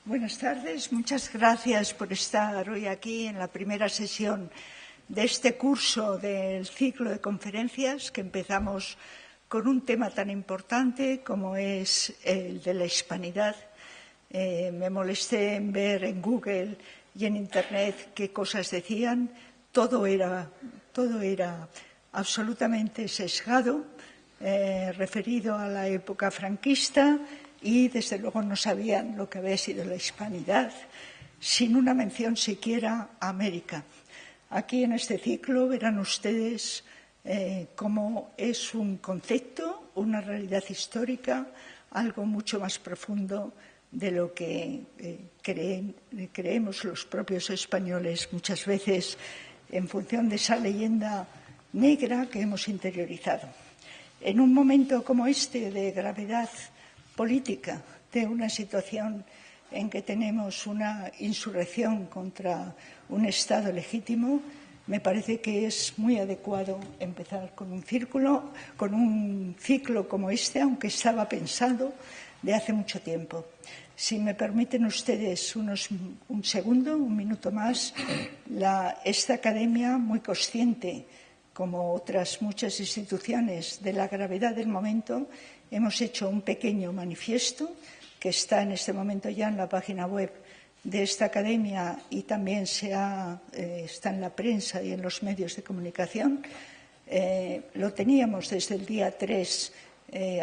Buenas tardes. Muchas gracias por estar hoy aquí en la primera sesión de este curso del ciclo de conferencias que empezamos con un tema tan importante como es el de la hispanidad. Me molesté en ver en Google y en Internet qué cosas decían. Todo era absolutamente sesgado, referido a la época franquista, y desde luego no sabían lo que había sido la hispanidad, sin una mención siquiera a América. Aquí en este ciclo verán ustedes cómo es un concepto, una realidad histórica, algo mucho más profundo de lo que creemos los propios españoles muchas veces en función de esa leyenda negra que hemos interiorizado. En un momento como este de gravedad política, de una situación en que tenemos una insurrección contra un Estado legítimo, me parece que es muy adecuado empezar con un ciclo como este, aunque estaba pensado de hace mucho tiempo. Si me permiten ustedes un minuto más, esta academia, muy consciente, como otras muchas instituciones, de la gravedad del momento, hemos hecho un pequeño manifiesto que está en este momento ya en la página web de esta academia y también está en la prensa y en los medios de comunicación. Lo teníamos desde el día 3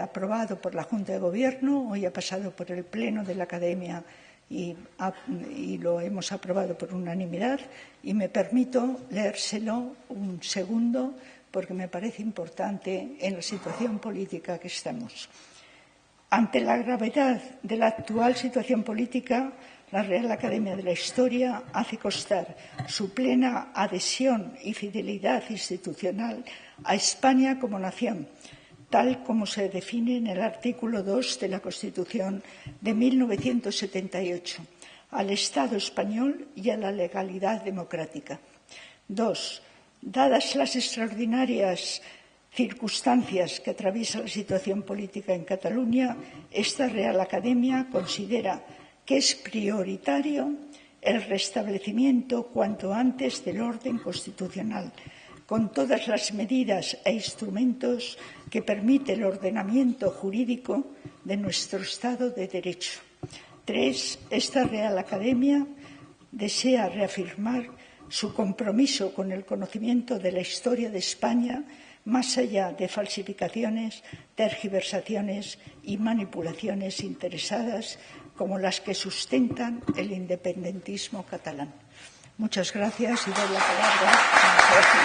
aprobado por la Junta de Gobierno, hoy ha pasado por el Pleno de la Academia y lo hemos aprobado por unanimidad, y me permito leérselo un segundo porque me parece importante en la situación política que estamos. Ante la gravedad de la actual situación política, la Real Academia de la Historia hace constar su plena adhesión y fidelidad institucional a España como nación, tal como se define en el artículo 2 de la Constitución de 1978, al Estado español y a la legalidad democrática. 2. Dadas las extraordinarias circunstancias que atraviesa la situación política en Cataluña, esta Real Academia considera que es prioritario el restablecimiento cuanto antes del orden constitucional, con todas las medidas e instrumentos que permite el ordenamiento jurídico de nuestro Estado de Derecho. 3. Esta Real Academia desea reafirmar su compromiso con el conocimiento de la historia de España, más allá de falsificaciones, tergiversaciones y manipulaciones interesadas como las que sustentan el independentismo catalán. Muchas gracias y doy la palabra a Jorge.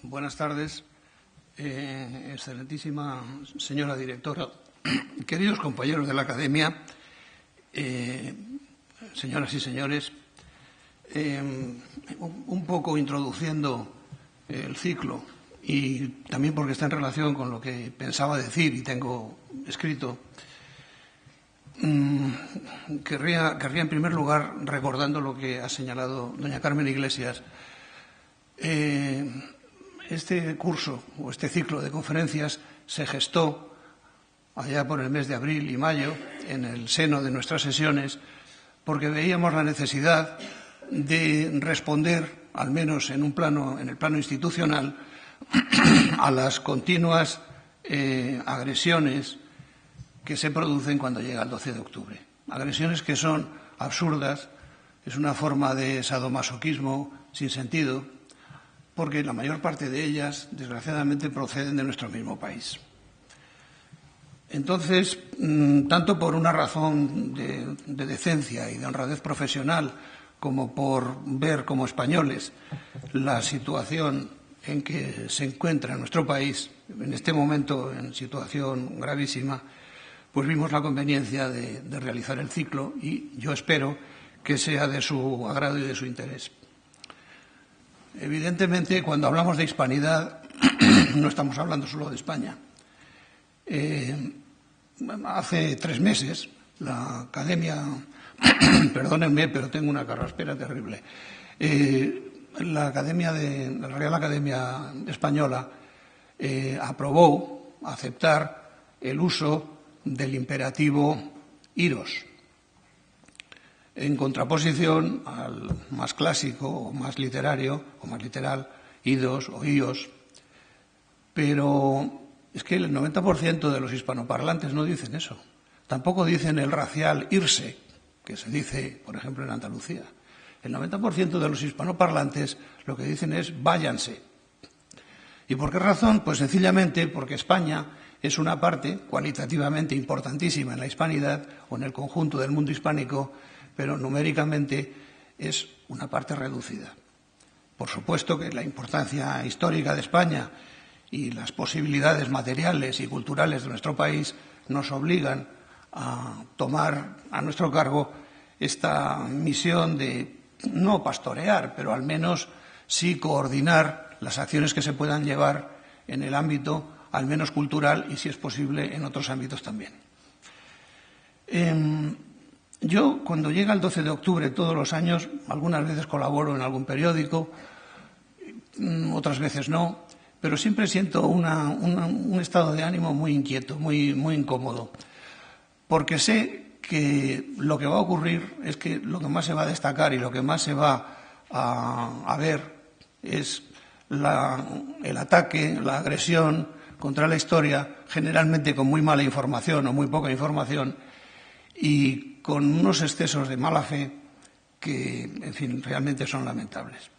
Buenas tardes, excelentísima señora directora, queridos compañeros de la Academia, señoras y señores. Un poco introduciendo el ciclo y también porque está en relación con lo que pensaba decir y tengo escrito, querría en primer lugar, recordando lo que ha señalado doña Carmen Iglesias, este curso o este ciclo de conferencias se gestó allá por el mes de abril y mayo en el seno de nuestras sesiones porque veíamos la necesidad de responder, al menos en el plano institucional, a las continuas agresiones que se producen cuando llega el 12 de octubre. Agresiones que son absurdas, es una forma de sadomasoquismo sin sentido, porque la mayor parte de ellas, desgraciadamente, proceden de nuestro mismo país. Entonces, tanto por una razón de decencia y de honradez profesional, como por ver como españoles la situación en que se encuentra nuestro país, en este momento en situación gravísima, pues vimos la conveniencia de realizar el ciclo y yo espero que sea de su agrado y de su interés. Evidentemente, cuando hablamos de hispanidad, no estamos hablando solo de España. Hace 3 meses, la Academia, perdónenme, pero tengo una carraspera terrible, la Real Academia Española aprobó aceptar el uso del imperativo iros, en contraposición al más clásico o más literario o más literal, idos o ios. Pero es que el 90% de los hispanoparlantes no dicen eso. Tampoco dicen el racial irse, que se dice, por ejemplo, en Andalucía. El 90% de los hispanoparlantes lo que dicen es váyanse. ¿Y por qué razón? Pues sencillamente porque España es una parte cualitativamente importantísima en la hispanidad o en el conjunto del mundo hispánico, pero numéricamente es una parte reducida. Por supuesto que la importancia histórica de España y las posibilidades materiales y culturales de nuestro país nos obligan a tomar a nuestro cargo esta misión de no pastorear, pero al menos sí coordinar las acciones que se puedan llevar en el ámbito, al menos cultural, y si es posible, en otros ámbitos también. Yo, cuando llega el 12 de octubre todos los años, algunas veces colaboro en algún periódico, otras veces no, pero siempre siento un estado de ánimo muy inquieto, muy incómodo, porque sé que lo que va a ocurrir es que lo que más se va a destacar y lo que más se va a ver es el ataque, la agresión contra la historia, generalmente con muy mala información o muy poca información y con unos excesos de mala fe que, en fin, realmente son lamentables.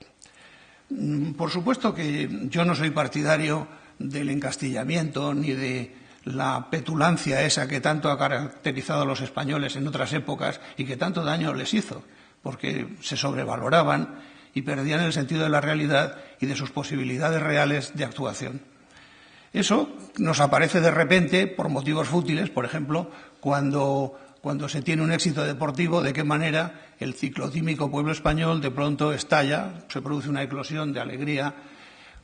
Por supuesto que yo no soy partidario del encastillamiento ni de la petulancia esa que tanto ha caracterizado a los españoles en otras épocas y que tanto daño les hizo, porque se sobrevaloraban y perdían el sentido de la realidad y de sus posibilidades reales de actuación. Eso nos aparece de repente por motivos fútiles, por ejemplo, cuando se tiene un éxito deportivo, de qué manera el ciclotímico pueblo español de pronto estalla, se produce una eclosión de alegría,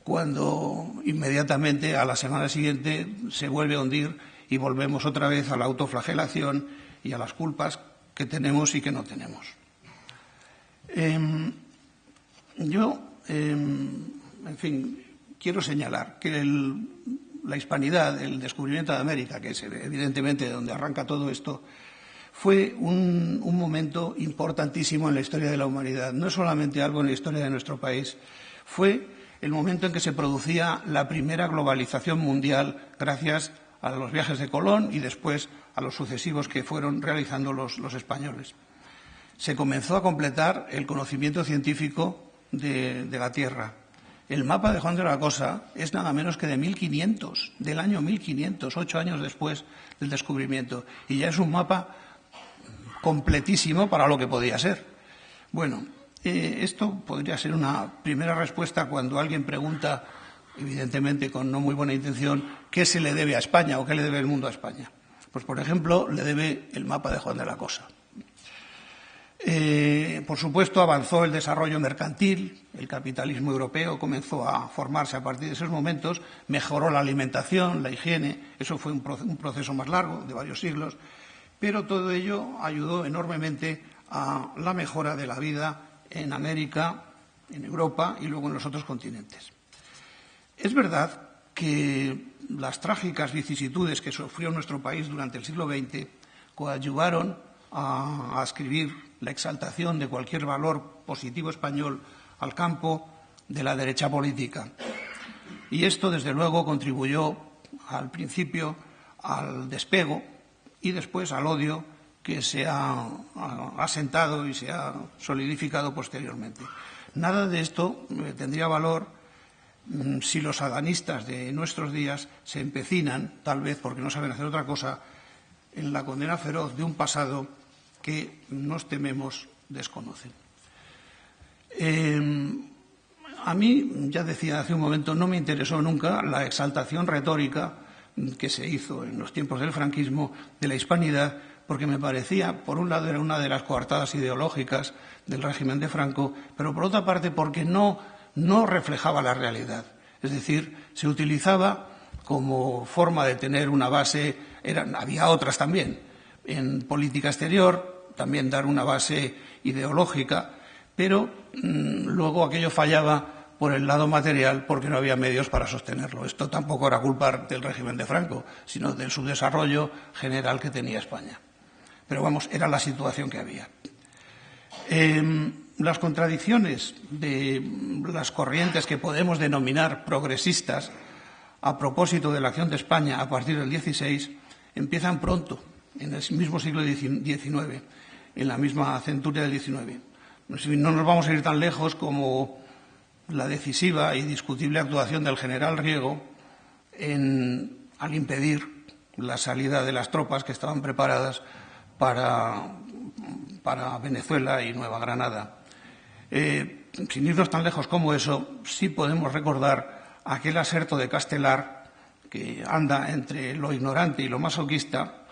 cuando inmediatamente a la semana siguiente se vuelve a hundir y volvemos otra vez a la autoflagelación y a las culpas que tenemos y que no tenemos. En fin, quiero señalar que la hispanidad, el descubrimiento de América, que es evidentemente donde arranca todo esto, fue un momento importantísimo en la historia de la humanidad. No es solamente algo en la historia de nuestro país, fue el momento en que se producía la primera globalización mundial gracias a los viajes de Colón y después a los sucesivos que fueron realizando los españoles. Se comenzó a completar el conocimiento científico de la Tierra. El mapa de Juan de la Cosa es nada menos que de 1500, del año 1500, 8 años después del descubrimiento, y ya es un mapa completísimo para lo que podía ser. Bueno, esto podría ser una primera respuesta cuando alguien pregunta, evidentemente con no muy buena intención, ¿qué se le debe a España o qué le debe el mundo a España? Pues, por ejemplo, le debe el mapa de Juan de la Cosa. Por supuesto, avanzó el desarrollo mercantil, el capitalismo europeo comenzó a formarse a partir de esos momentos, mejoró la alimentación, la higiene, eso fue un proceso más largo, de varios siglos, pero todo ello ayudó enormemente a la mejora de la vida en América, en Europa y luego en los otros continentes. Es verdad que las trágicas vicisitudes que sufrió nuestro país durante el siglo XX coadyuvaron a ascribir la exaltación de cualquier valor positivo español al campo de la derecha política. Y esto, desde luego, contribuyó al principio al despego y después al odio que se ha asentado y se ha solidificado posteriormente. Nada de esto tendría valor si los adanistas de nuestros días se empecinan, tal vez porque no saben hacer otra cosa, en la condena feroz de un pasado que nos tememos desconocen. A mí, ya decía hace un momento, no me interesó nunca la exaltación retórica que se hizo en los tiempos del franquismo de la hispanidad porque me parecía, por un lado, era una de las coartadas ideológicas del régimen de Franco, pero por otra parte porque no reflejaba la realidad. Es decir, se utilizaba como forma de tener una base, había otras también, en política exterior, también dar una base ideológica, pero luego aquello fallaba por el lado material porque no había medios para sostenerlo. Esto tampoco era culpa del régimen de Franco, sino del subdesarrollo general que tenía España. Pero vamos, era la situación que había. Las contradicciones de las corrientes que podemos denominar progresistas a propósito de la acción de España a partir del XVI empiezan pronto, en el mismo siglo XIX, en la misma centuria del XIX. No nos vamos a ir tan lejos como la decisiva y discutible actuación del general Riego al impedir la salida de las tropas que estaban preparadas para Venezuela y Nueva Granada. Sin irnos tan lejos como eso, sí podemos recordar aquel aserto de Castelar que anda entre lo ignorante y lo masoquista,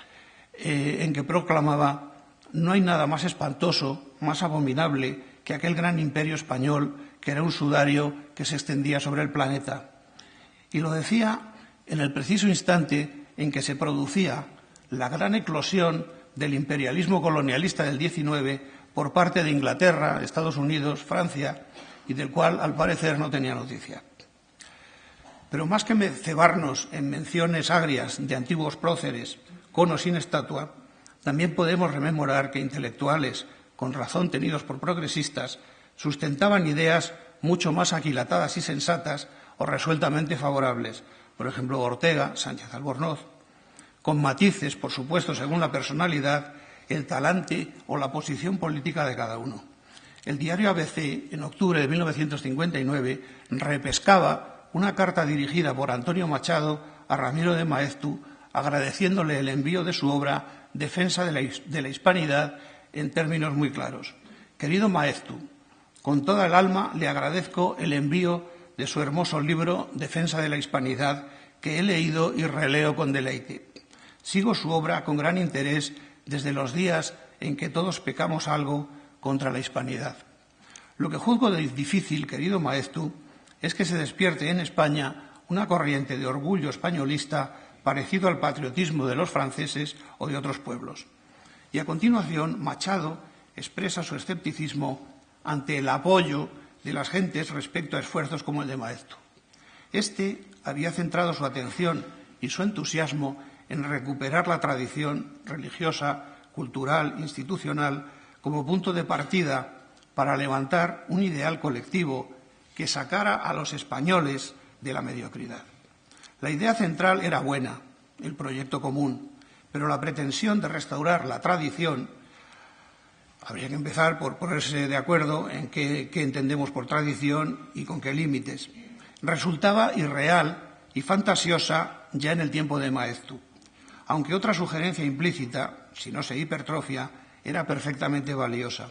en que proclamaba: no hay nada más espantoso, más abominable que aquel gran imperio español que era un sudario que se extendía sobre el planeta. Y lo decía en el preciso instante en que se producía la gran eclosión del imperialismo colonialista del XIX por parte de Inglaterra, Estados Unidos, Francia, y del cual, al parecer, no tenía noticia. Pero más que cebarnos en menciones agrias de antiguos próceres, con o sin estatua, también podemos rememorar que intelectuales, con razón tenidos por progresistas, sustentaban ideas mucho más aquilatadas y sensatas o resueltamente favorables. Por ejemplo, Ortega, Sánchez Albornoz, con matices, por supuesto, según la personalidad, el talante o la posición política de cada uno. El diario ABC, en octubre de 1959, repescaba una carta dirigida por Antonio Machado a Ramiro de Maeztu, agradeciéndole el envío de su obra Defensa de la Hispanidad en términos muy claros. Querido Maeztu, con toda el alma le agradezco el envío de su hermoso libro Defensa de la Hispanidad, que he leído y releo con deleite. Sigo su obra con gran interés desde los días en que todos pecamos algo contra la hispanidad. Lo que juzgo de difícil, querido Maeztu, es que se despierte en España una corriente de orgullo españolista parecido al patriotismo de los franceses o de otros pueblos. Y a continuación, Machado expresa su escepticismo ante el apoyo de las gentes respecto a esfuerzos como el de Maeztu. Este había centrado su atención y su entusiasmo en recuperar la tradición religiosa, cultural, institucional, como punto de partida para levantar un ideal colectivo que sacara a los españoles de la mediocridad. La idea central era buena, el proyecto común, pero la pretensión de restaurar la tradición, habría que empezar por ponerse de acuerdo en qué entendemos por tradición y con qué límites. Resultaba irreal y fantasiosa ya en el tiempo de Maeztu, aunque otra sugerencia implícita, si no se hipertrofia, era perfectamente valiosa.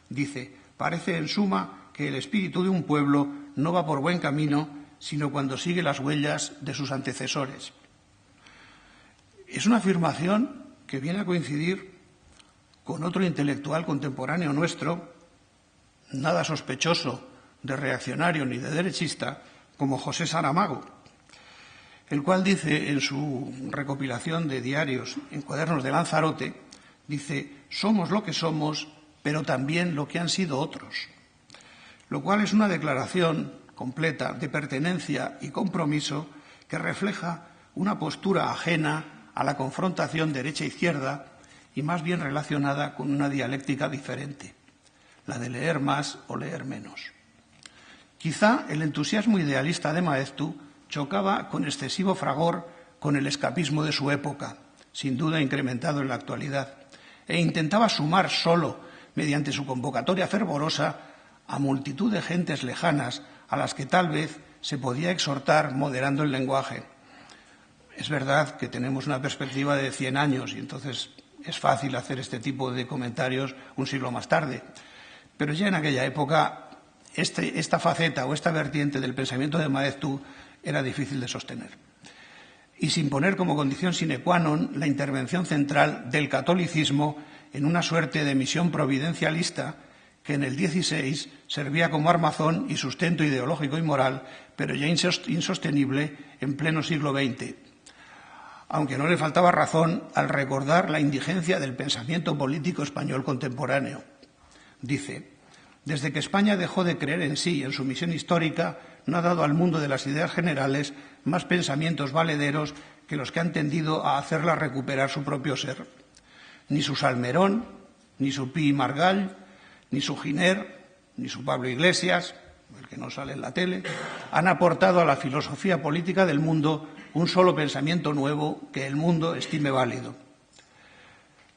Dice: parece en suma que el espíritu de un pueblo no va por buen camino, sino cuando sigue las huellas de sus antecesores. Es una afirmación que viene a coincidir con otro intelectual contemporáneo nuestro, nada sospechoso de reaccionario ni de derechista, como José Saramago, el cual dice en su recopilación de diarios en Cuadernos de Lanzarote, dice: somos lo que somos, pero también lo que han sido otros, lo cual es una declaración completa de pertenencia y compromiso que refleja una postura ajena a la confrontación derecha-izquierda y más bien relacionada con una dialéctica diferente, la de leer más o leer menos. Quizá el entusiasmo idealista de Maeztu chocaba con excesivo fragor con el escapismo de su época, sin duda incrementado en la actualidad, e intentaba sumar solo, mediante su convocatoria fervorosa, a multitud de gentes lejanas a las que tal vez se podía exhortar moderando el lenguaje. Es verdad que tenemos una perspectiva de 100 años y entonces es fácil hacer este tipo de comentarios un siglo más tarde, pero ya en aquella época esta faceta o esta vertiente del pensamiento de Maeztu era difícil de sostener. y sin poner como condición sine qua non la intervención central del catolicismo en una suerte de misión providencialista que en el XVI servía como armazón y sustento ideológico y moral, pero ya insostenible en pleno siglo XX. Aunque no le faltaba razón al recordar la indigencia del pensamiento político español contemporáneo. Dice: desde que España dejó de creer en sí y en su misión histórica, no ha dado al mundo de las ideas generales más pensamientos valederos que los que han tendido a hacerla recuperar su propio ser. Ni su Salmerón, ni su Pi y Margall, ni su Giner, ni su Pablo Iglesias, el que no sale en la tele, han aportado a la filosofía política del mundo un solo pensamiento nuevo que el mundo estime válido.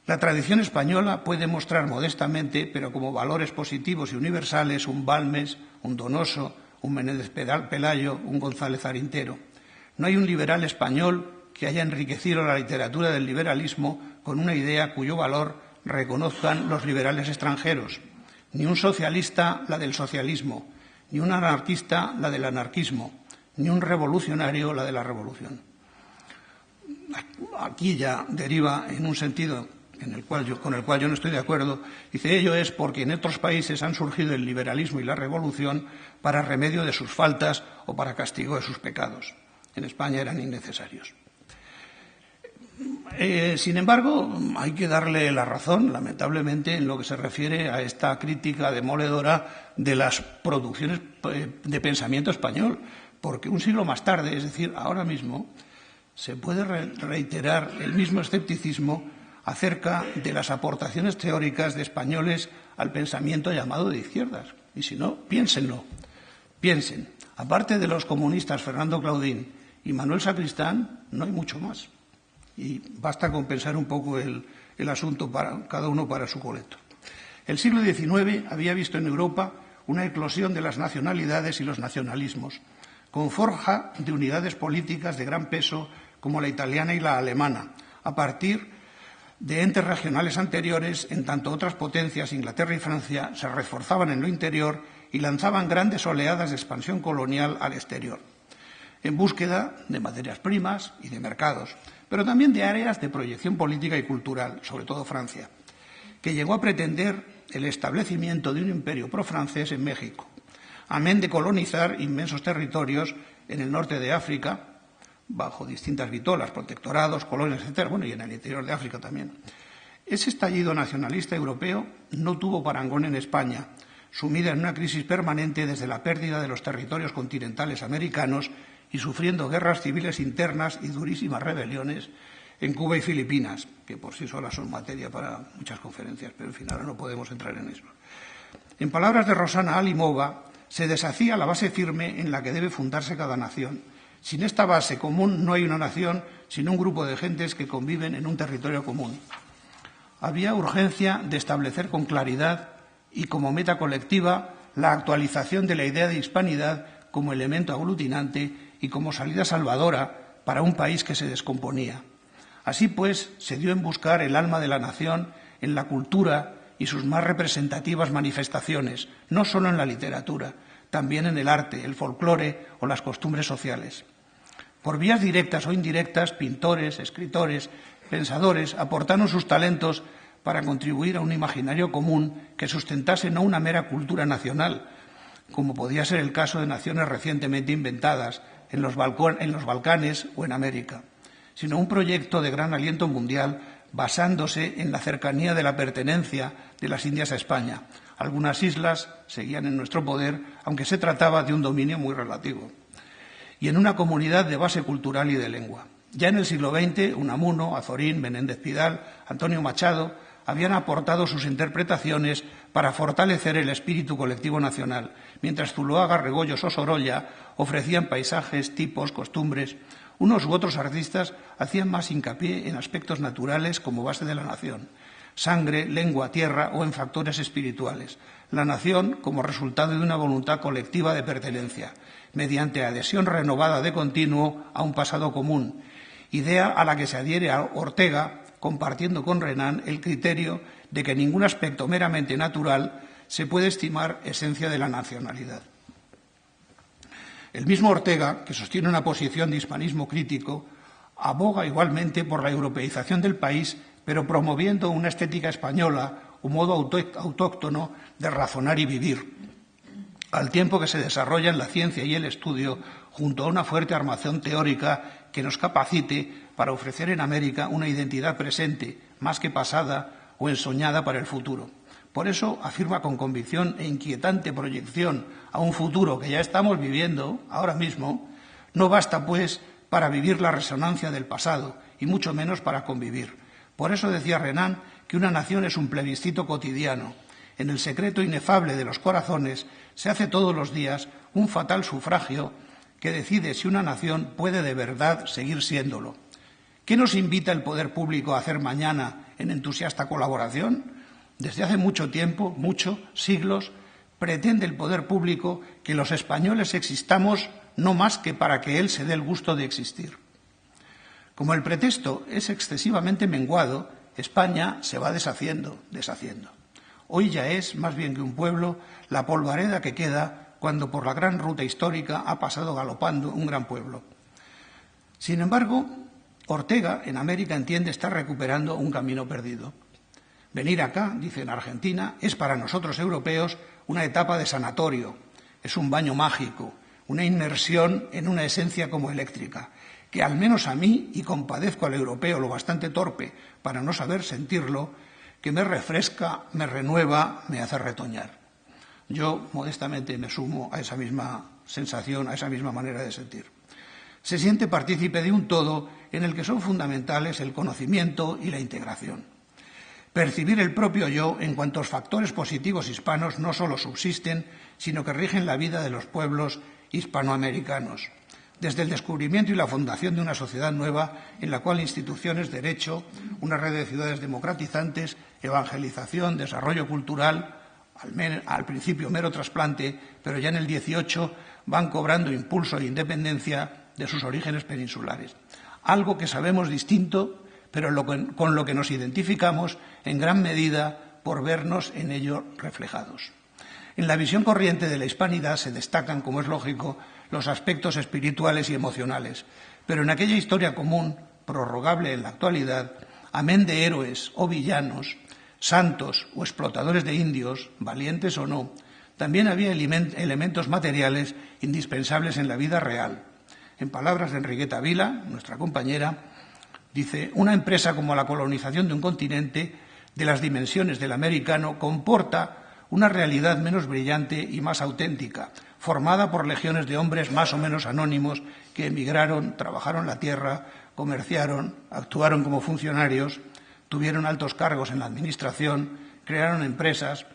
La tradición española puede mostrar modestamente, pero como valores positivos y universales, un Balmes, un Donoso, un Menéndez Pelayo, un González Arintero. No hay un liberal español que haya enriquecido la literatura del liberalismo con una idea cuyo valor reconozcan los liberales extranjeros. Ni un socialista la del socialismo, ni un anarquista la del anarquismo, ni un revolucionario la de la revolución. Aquí ya deriva en un sentido con el cual yo no estoy de acuerdo. Dice: ello es porque en otros países han surgido el liberalismo y la revolución para remedio de sus faltas o para castigo de sus pecados. En España eran innecesarios. Sin embargo, hay que darle la razón, lamentablemente, en lo que se refiere a esta crítica demoledora de las producciones de pensamiento español, porque un siglo más tarde, es decir, ahora mismo, se puede reiterar el mismo escepticismo acerca de las aportaciones teóricas de españoles al pensamiento llamado de izquierdas. Y si no, piénsenlo, piensen. Aparte de los comunistas Fernando Claudín y Manuel Sacristán, no hay mucho más. Y basta con pensar un poco el asunto para cada uno para su coleto. El siglo XIX había visto en Europa una eclosión de las nacionalidades y los nacionalismos, con forja de unidades políticas de gran peso como la italiana y la alemana, a partir de entes regionales anteriores, en tanto otras potencias, Inglaterra y Francia, se reforzaban en lo interior y lanzaban grandes oleadas de expansión colonial al exterior, en búsqueda de materias primas y de mercados, pero también de áreas de proyección política y cultural, sobre todo Francia, que llegó a pretender el establecimiento de un imperio pro-francés en México, amén de colonizar inmensos territorios en el norte de África, bajo distintas vitolas, protectorados, colonias, etc., y en el interior de África también. Ese estallido nacionalista europeo no tuvo parangón en España, sumida en una crisis permanente desde la pérdida de los territorios continentales americanos y sufriendo guerras civiles internas y durísimas rebeliones en Cuba y Filipinas, que por sí solas son materia para muchas conferencias, pero en fin, ahora no podemos entrar en eso. En palabras de Rosana Alimova, se deshacía la base firme en la que debe fundarse cada nación. Sin esta base común no hay una nación, sino un grupo de gentes que conviven en un territorio común. Había urgencia de establecer con claridad y como meta colectiva la actualización de la idea de hispanidad como elemento aglutinante y como salida salvadora para un país que se descomponía. Así pues, se dio en buscar el alma de la nación en la cultura y sus más representativas manifestaciones, no solo en la literatura, también en el arte, el folclore o las costumbres sociales. Por vías directas o indirectas, pintores, escritores, pensadores aportaron sus talentos para contribuir a un imaginario común que sustentase no una mera cultura nacional, como podía ser el caso de naciones recientemente inventadas en los Balcanes o en América, sino un proyecto de gran aliento mundial basándose en la cercanía de la pertenencia de las Indias a España. Algunas islas seguían en nuestro poder, aunque se trataba de un dominio muy relativo, y en una comunidad de base cultural y de lengua. Ya en el siglo XX, Unamuno, Azorín, Menéndez Pidal, Antonio Machado habían aportado sus interpretaciones para fortalecer el espíritu colectivo nacional, mientras Zuloaga, Rebollos o Sorolla ofrecían paisajes, tipos, costumbres. Unos u otros artistas hacían más hincapié en aspectos naturales como base de la nación, sangre, lengua, tierra o en factores espirituales. La nación como resultado de una voluntad colectiva de pertenencia, mediante adhesión renovada de continuo a un pasado común, idea a la que se adhiere a Ortega, compartiendo con Renan el criterio de que ningún aspecto meramente natural se puede estimar esencia de la nacionalidad. El mismo Ortega, que sostiene una posición de hispanismo crítico, Aboga igualmente por la europeización del país, pero promoviendo una estética española, un modo autóctono de razonar y vivir, al tiempo que se desarrollan la ciencia y el estudio junto a una fuerte armación teórica que nos capacite para ofrecer en América una identidad presente, más que pasada o ensoñada para el futuro. Por eso afirma con convicción e inquietante proyección a un futuro que ya estamos viviendo ahora mismo, no basta, pues, para vivir la resonancia del pasado y mucho menos para convivir. Por eso decía Renan que una nación es un plebiscito cotidiano. En el secreto inefable de los corazones se hace todos los días un fatal sufragio que decide si una nación puede de verdad seguir siéndolo. ¿Qué nos invita el poder público a hacer mañana en entusiasta colaboración? Desde hace mucho tiempo, siglos, pretende el poder público que los españoles existamos no más que para que él se dé el gusto de existir. Como el pretexto es excesivamente menguado, España se va deshaciendo. Hoy ya es, más bien que un pueblo, la polvareda que queda cuando por la gran ruta histórica ha pasado galopando un gran pueblo. Sin embargo, Ortega en América entiende estar recuperando un camino perdido. Venir acá, dice en Argentina, es para nosotros europeos una etapa de sanatorio, es un baño mágico, una inmersión en una esencia como eléctrica, que al menos a mí, y compadezco al europeo lo bastante torpe para no saber sentirlo, que me refresca, me renueva, me hace retoñar. Yo, modestamente, me sumo a esa misma sensación, a esa misma manera de sentir. Se siente partícipe de un todo en el que son fundamentales el conocimiento y la integración. Percibir el propio yo en cuantos factores positivos hispanos no solo subsisten, sino que rigen la vida de los pueblos hispanoamericanos. Desde el descubrimiento y la fundación de una sociedad nueva en la cual instituciones, derecho, una red de ciudades democratizantes, evangelización, desarrollo cultural, al principio mero trasplante, pero ya en el 18 van cobrando impulso e independencia de sus orígenes peninsulares. Algo que sabemos distinto, pero con lo que nos identificamos en gran medida por vernos en ello reflejados. En la visión corriente de la hispanidad se destacan, como es lógico, los aspectos espirituales y emocionales, pero en aquella historia común, prorrogable en la actualidad, amén de héroes o villanos, santos o explotadores de indios, valientes o no, también había elementos materiales indispensables en la vida real. En palabras de Enriqueta Vila, nuestra compañera, dice: una empresa como la colonización de un continente de las dimensiones del americano comporta una realidad menos brillante y más auténtica, formada por legiones de hombres más o menos anónimos que emigraron, trabajaron la tierra, comerciaron, actuaron como funcionarios, tuvieron altos cargos en la administración, crearon empresas,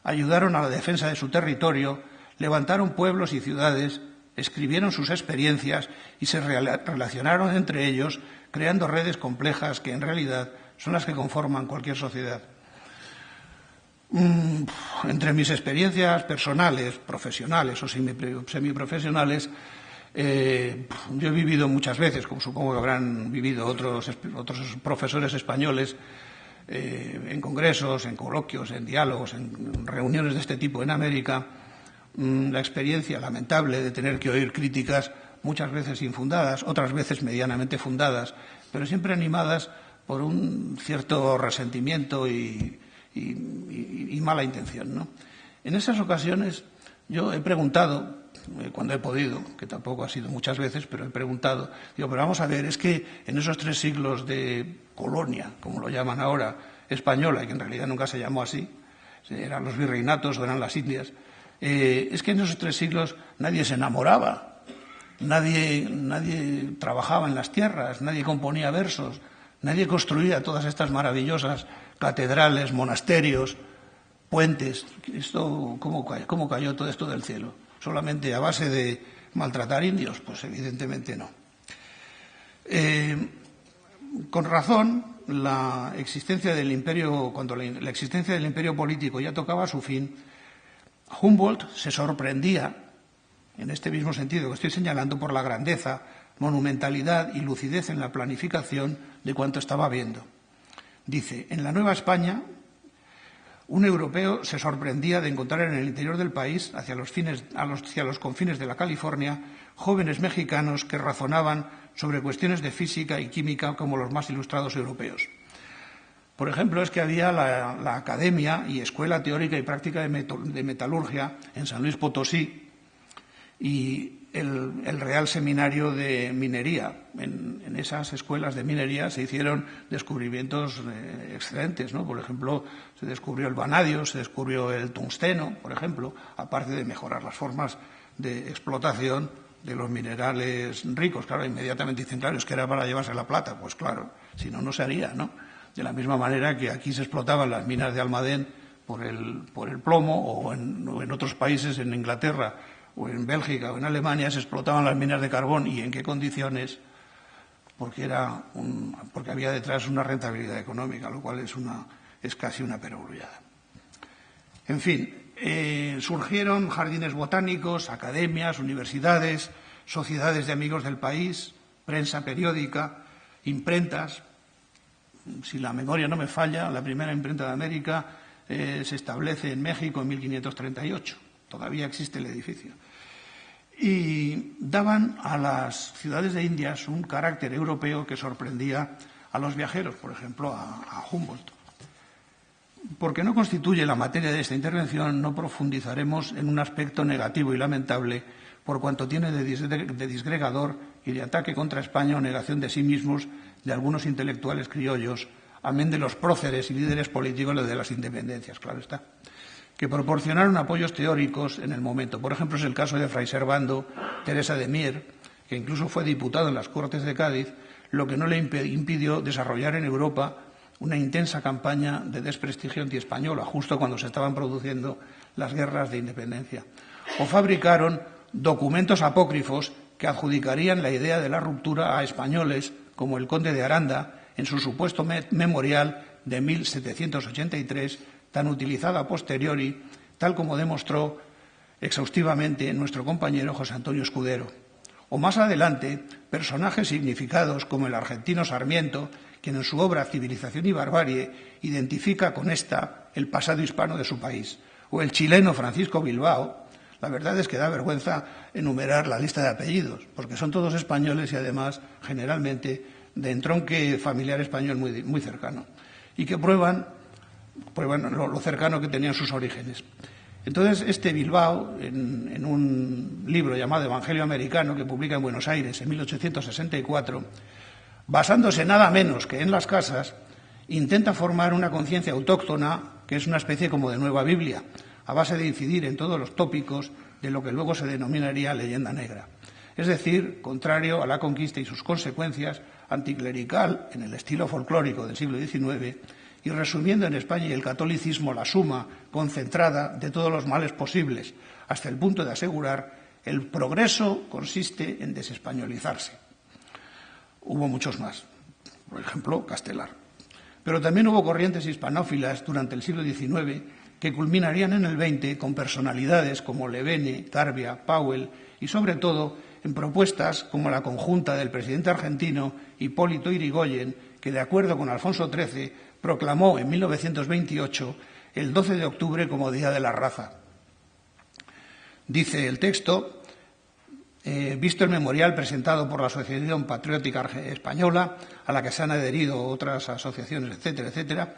ayudaron a la defensa de su territorio, levantaron pueblos y ciudades, escribieron sus experiencias y se relacionaron entre ellos, creando redes complejas que en realidad son las que conforman cualquier sociedad. Entre mis experiencias personales, profesionales o semiprofesionales, yo he vivido muchas veces, como supongo que habrán vivido otros profesores españoles, en congresos, en coloquios, en diálogos, en reuniones de este tipo en América, la experiencia lamentable de tener que oír críticas muchas veces infundadas, otras veces medianamente fundadas, pero siempre animadas por un cierto resentimiento y mala intención, ¿no? En esas ocasiones yo he preguntado, cuando he podido, que tampoco ha sido muchas veces, pero he preguntado, digo, pero vamos a ver, es que en esos 3 siglos de colonia, como lo llaman ahora, española, y que en realidad nunca se llamó así, eran los virreinatos o eran las Indias, es que en esos 3 siglos nadie se enamoraba, nadie trabajaba en las tierras, nadie componía versos, nadie construía todas estas maravillosas catedrales, monasterios, puentes. ¿Cómo cayó todo esto del cielo? ¿Solamente a base de maltratar indios? Pues evidentemente no. Con razón, la existencia del imperio, cuando la existencia del imperio político ya tocaba su fin, Humboldt se sorprendía, en este mismo sentido que estoy señalando, por la grandeza, monumentalidad y lucidez en la planificación de cuanto estaba viendo. Dice: en la Nueva España, Un europeo se sorprendía de encontrar en el interior del país, hacia los confines de la California, jóvenes mexicanos que razonaban sobre cuestiones de física y química como los más ilustrados europeos. Por ejemplo, es que había la Academia y Escuela Teórica y Práctica de Metalurgia en San Luis Potosí y el Real Seminario de Minería. En esas escuelas de minería se hicieron descubrimientos excelentes, ¿no? Por ejemplo, se descubrió el vanadio, se descubrió el tungsteno, por ejemplo, aparte de mejorar las formas de explotación de los minerales ricos. Claro, inmediatamente dicen, claro, es que era para llevarse la plata. Pues claro, si no, no se haría, ¿no? De la misma manera que aquí se explotaban las minas de Almadén por el plomo, o en otros países, en Inglaterra o en Bélgica o en Alemania, se explotaban las minas de carbón. ¿Y en qué condiciones? Porque había detrás una rentabilidad económica, lo cual es casi una perogrullada. En fin, surgieron jardines botánicos, academias, universidades, sociedades de amigos del país, prensa periódica, imprentas. Si la memoria no me falla, la primera imprenta de América se establece en México en 1538. Todavía existe el edificio. Y daban a las ciudades de Indias un carácter europeo que sorprendía a los viajeros, por ejemplo, a Humboldt. Porque no constituye la materia de esta intervención, no profundizaremos en un aspecto negativo y lamentable por cuanto tiene de disgregador y de ataque contra España o negación de sí mismos de algunos intelectuales criollos, amén de los próceres y líderes políticos de las independencias, claro está, que proporcionaron apoyos teóricos en el momento. Por ejemplo, es el caso de Fray Servando Teresa de Mier, que incluso fue diputado en las Cortes de Cádiz, lo que no le impidió desarrollar en Europa una intensa campaña de desprestigio antiespañola, justo cuando se estaban produciendo las guerras de independencia. O fabricaron documentos apócrifos que adjudicarían la idea de la ruptura a españoles, como el conde de Aranda, en su supuesto memorial de 1783, tan utilizada a posteriori, tal como demostró exhaustivamente nuestro compañero José Antonio Escudero. O más adelante, personajes significados como el argentino Sarmiento, quien en su obra Civilización y Barbarie identifica con esta el pasado hispano de su país, o el chileno Francisco Bilbao. La verdad es que da vergüenza enumerar la lista de apellidos, porque son todos españoles y además generalmente de entronque familiar español muy cercano, y que prueban lo cercano que tenían sus orígenes. Entonces, este Bilbao, en un libro llamado Evangelio Americano, que publica en Buenos Aires en 1864, basándose nada menos que en las casas, intenta formar una conciencia autóctona, que es una especie como de nueva Biblia, a base de incidir en todos los tópicos de lo que luego se denominaría leyenda negra. Es decir, contrario a la conquista y sus consecuencias, anticlerical en el estilo folclórico del siglo XIX, y resumiendo en España y el catolicismo la suma concentrada de todos los males posibles, hasta el punto de asegurar el progreso consiste en desespañolizarse. Hubo muchos más, por ejemplo, Castelar. Pero también hubo corrientes hispanófilas durante el siglo XIX que culminarían en el XX con personalidades como Levene, Tarbia, Powell y, sobre todo, en propuestas como la conjunta del presidente argentino Hipólito Yrigoyen, que, de acuerdo con Alfonso XIII, proclamó en 1928 el 12 de octubre como Día de la Raza. Dice el texto, visto el memorial presentado por la Asociación Patriótica Española, a la que se han adherido otras asociaciones, etcétera, etcétera,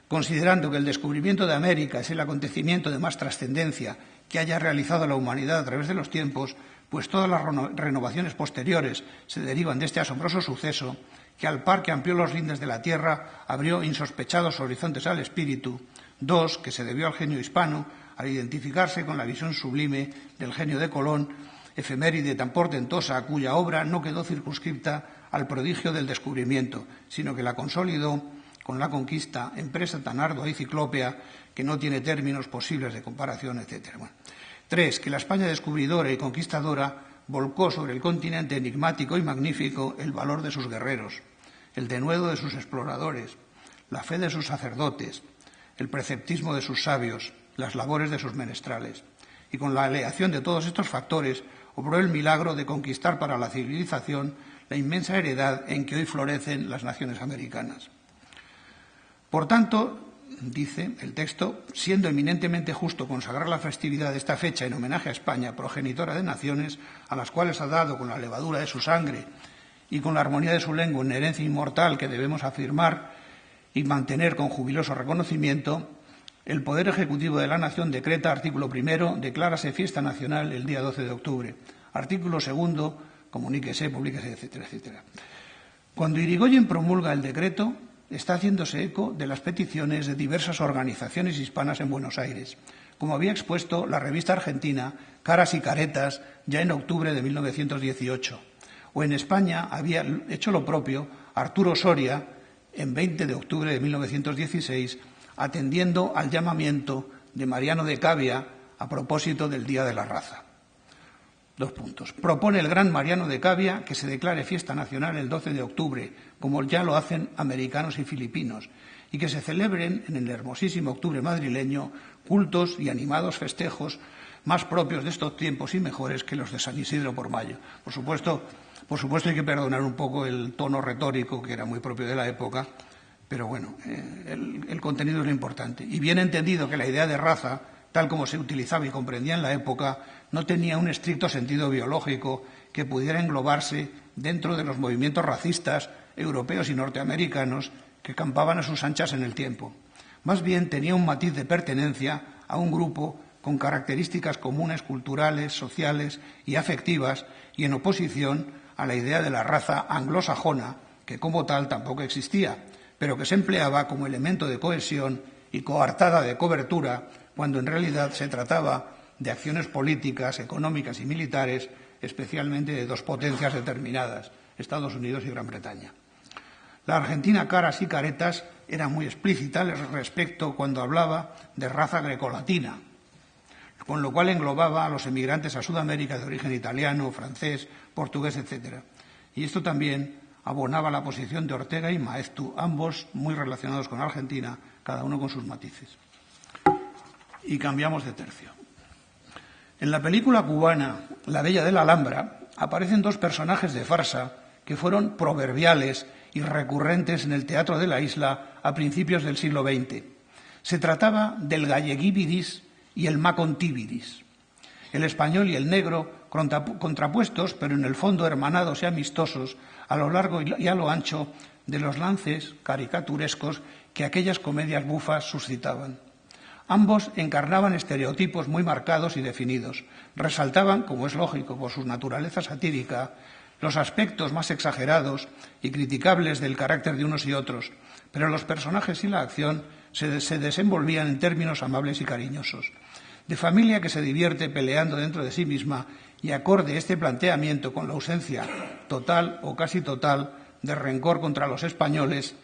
considerando que el descubrimiento de América es el acontecimiento de más trascendencia que haya realizado la humanidad a través de los tiempos, pues todas las renovaciones posteriores se derivan de este asombroso suceso, que al par que amplió los lindes de la tierra, abrió insospechados horizontes al espíritu. 2, que se debió al genio hispano, al identificarse con la visión sublime del genio de Colón, efeméride tan portentosa cuya obra no quedó circunscripta al prodigio del descubrimiento, sino que la consolidó con la conquista, empresa tan ardua y ciclópea que no tiene términos posibles de comparación, etc. 3, que la España descubridora y conquistadora volcó sobre el continente enigmático y magnífico el valor de sus guerreros, el denuedo de sus exploradores, la fe de sus sacerdotes, el preceptismo de sus sabios, las labores de sus menestrales. Y con la aleación de todos estos factores, obró el milagro de conquistar para la civilización la inmensa heredad en que hoy florecen las naciones americanas. Por tanto, dice el texto, siendo eminentemente justo consagrar la festividad de esta fecha en homenaje a España, progenitora de naciones, a las cuales ha dado con la levadura de su sangre y con la armonía de su lengua una herencia inmortal que debemos afirmar y mantener con jubiloso reconocimiento, el Poder Ejecutivo de la Nación decreta, artículo 1, declárase fiesta nacional el día 12 de octubre. Artículo 2, comuníquese, publíquese, etcétera, etcétera. Cuando Irigoyen promulga el decreto, está haciéndose eco de las peticiones de diversas organizaciones hispanas en Buenos Aires, como había expuesto la revista argentina Caras y Caretas ya en octubre de 1918. O en España había hecho lo propio Arturo Soria en 20 de octubre de 1916, atendiendo al llamamiento de Mariano de Cavia a propósito del Día de la Raza. 2 puntos. Propone el gran Mariano de Cavia que se declare fiesta nacional el 12 de octubre, como ya lo hacen americanos y filipinos, y que se celebren en el hermosísimo octubre madrileño cultos y animados festejos más propios de estos tiempos y mejores que los de San Isidro por mayo. Por supuesto hay que perdonar un poco el tono retórico que era muy propio de la época, pero bueno, el contenido es lo importante. Y bien entendido que la idea de raza, tal como se utilizaba y comprendía en la época, no tenía un estricto sentido biológico que pudiera englobarse dentro de los movimientos racistas europeos y norteamericanos que campaban a sus anchas en el tiempo. Más bien tenía un matiz de pertenencia a un grupo con características comunes culturales, sociales y afectivas y en oposición a la idea de la raza anglosajona, que como tal tampoco existía, pero que se empleaba como elemento de cohesión y coartada de cobertura cuando en realidad se trataba de acciones políticas, económicas y militares, especialmente de 2 potencias determinadas, Estados Unidos y Gran Bretaña. La argentina Caras y Caretas era muy explícita al respecto cuando hablaba de raza grecolatina, con lo cual englobaba a los emigrantes a Sudamérica de origen italiano, francés, portugués, etc. Y esto también abonaba la posición de Ortega y Maeztu, ambos muy relacionados con Argentina, cada uno con sus matices. Y cambiamos de tercio. En la película cubana La Bella de la Alhambra aparecen 2 personajes de farsa que fueron proverbiales y recurrentes en el teatro de la isla a principios del siglo XX. Se trataba del galleguibidis y el macontíbidis. El español y el negro contrapuestos, pero en el fondo hermanados y amistosos a lo largo y a lo ancho de los lances caricaturescos que aquellas comedias bufas suscitaban. Ambos encarnaban estereotipos muy marcados y definidos. Resaltaban, como es lógico por su naturaleza satírica, los aspectos más exagerados y criticables del carácter de unos y otros, pero los personajes y la acción se desenvolvían en términos amables y cariñosos. De familia que se divierte peleando dentro de sí misma y acorde este planteamiento con la ausencia total o casi total de rencor contra los españoles,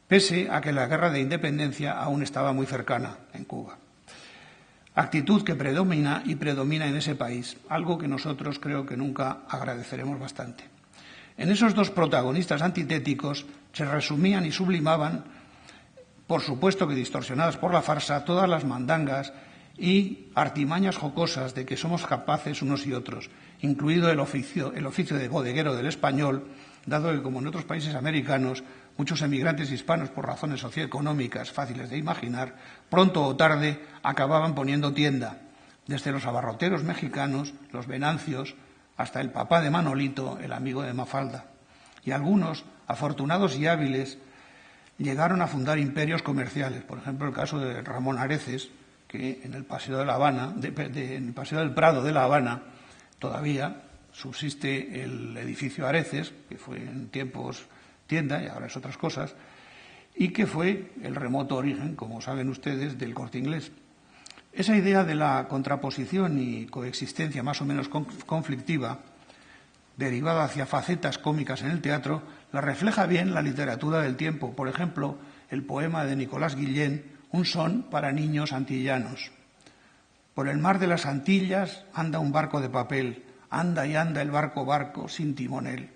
pese a que la guerra de independencia aún estaba muy cercana en Cuba. Actitud que predomina en ese país, algo que nosotros creo que nunca agradeceremos bastante. En esos 2 protagonistas antitéticos se resumían y sublimaban, por supuesto que distorsionadas por la farsa, todas las mandangas y artimañas jocosas de que somos capaces unos y otros, incluido el oficio de bodeguero del español, dado que, como en otros países americanos, muchos emigrantes hispanos, por razones socioeconómicas fáciles de imaginar, pronto o tarde acababan poniendo tienda, desde los abarroteros mexicanos, los venancios, hasta el papá de Manolito, el amigo de Mafalda. Y algunos, afortunados y hábiles, llegaron a fundar imperios comerciales. Por ejemplo, el caso de Ramón Areces, que en el Paseo de la Habana, en el Paseo del Prado de La Habana, todavía subsiste el edificio Areces, que fue en tiempos tienda, y ahora es otras cosas, y que fue el remoto origen, como saben ustedes, del Corte Inglés. Esa idea de la contraposición y coexistencia más o menos conflictiva, derivada hacia facetas cómicas en el teatro, la refleja bien la literatura del tiempo. Por ejemplo, el poema de Nicolás Guillén, Un son para niños antillanos. Por el mar de las Antillas anda un barco de papel, anda y anda el barco sin timonel.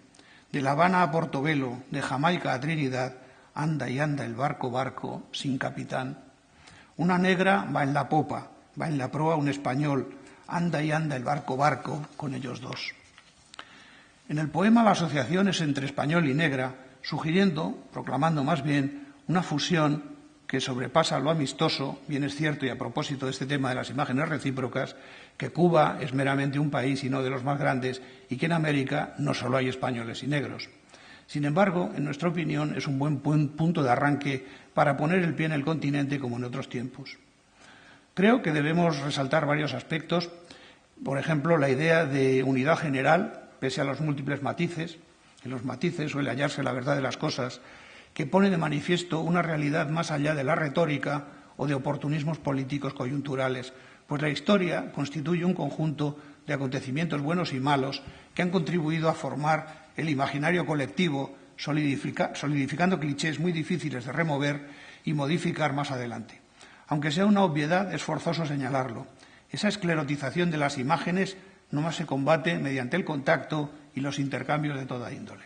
De La Habana a Portobelo, de Jamaica a Trinidad, anda y anda el barco sin capitán. Una negra va en la popa, va en la proa un español, anda y anda el barco con ellos 2. En el poema la asociación es entre español y negra, sugiriendo, proclamando más bien, una fusión que sobrepasa lo amistoso. Bien es cierto, y a propósito de este tema de las imágenes recíprocas, que Cuba es meramente un país y no de los más grandes, y que en América no solo hay españoles y negros. Sin embargo, en nuestra opinión, es un buen punto de arranque para poner el pie en el continente como en otros tiempos. Creo que debemos resaltar varios aspectos, por ejemplo, la idea de unidad general, pese a los múltiples matices. En los matices suele hallarse la verdad de las cosas, que pone de manifiesto una realidad más allá de la retórica o de oportunismos políticos coyunturales, pues la historia constituye un conjunto de acontecimientos buenos y malos que han contribuido a formar el imaginario colectivo, solidificando clichés muy difíciles de remover y modificar más adelante. Aunque sea una obviedad, es forzoso señalarlo. Esa esclerotización de las imágenes no más se combate mediante el contacto y los intercambios de toda índole.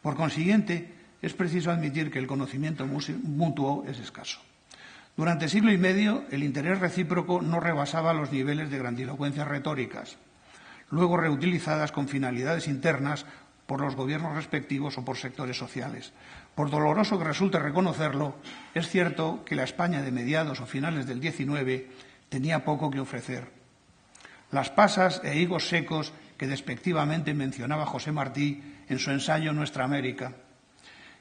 Por consiguiente, es preciso admitir que el conocimiento mutuo es escaso. Durante siglo y medio, el interés recíproco no rebasaba los niveles de grandilocuencias retóricas, luego reutilizadas con finalidades internas por los gobiernos respectivos o por sectores sociales. Por doloroso que resulte reconocerlo, es cierto que la España de mediados o finales del XIX tenía poco que ofrecer. Las pasas e higos secos que despectivamente mencionaba José Martí en su ensayo Nuestra América.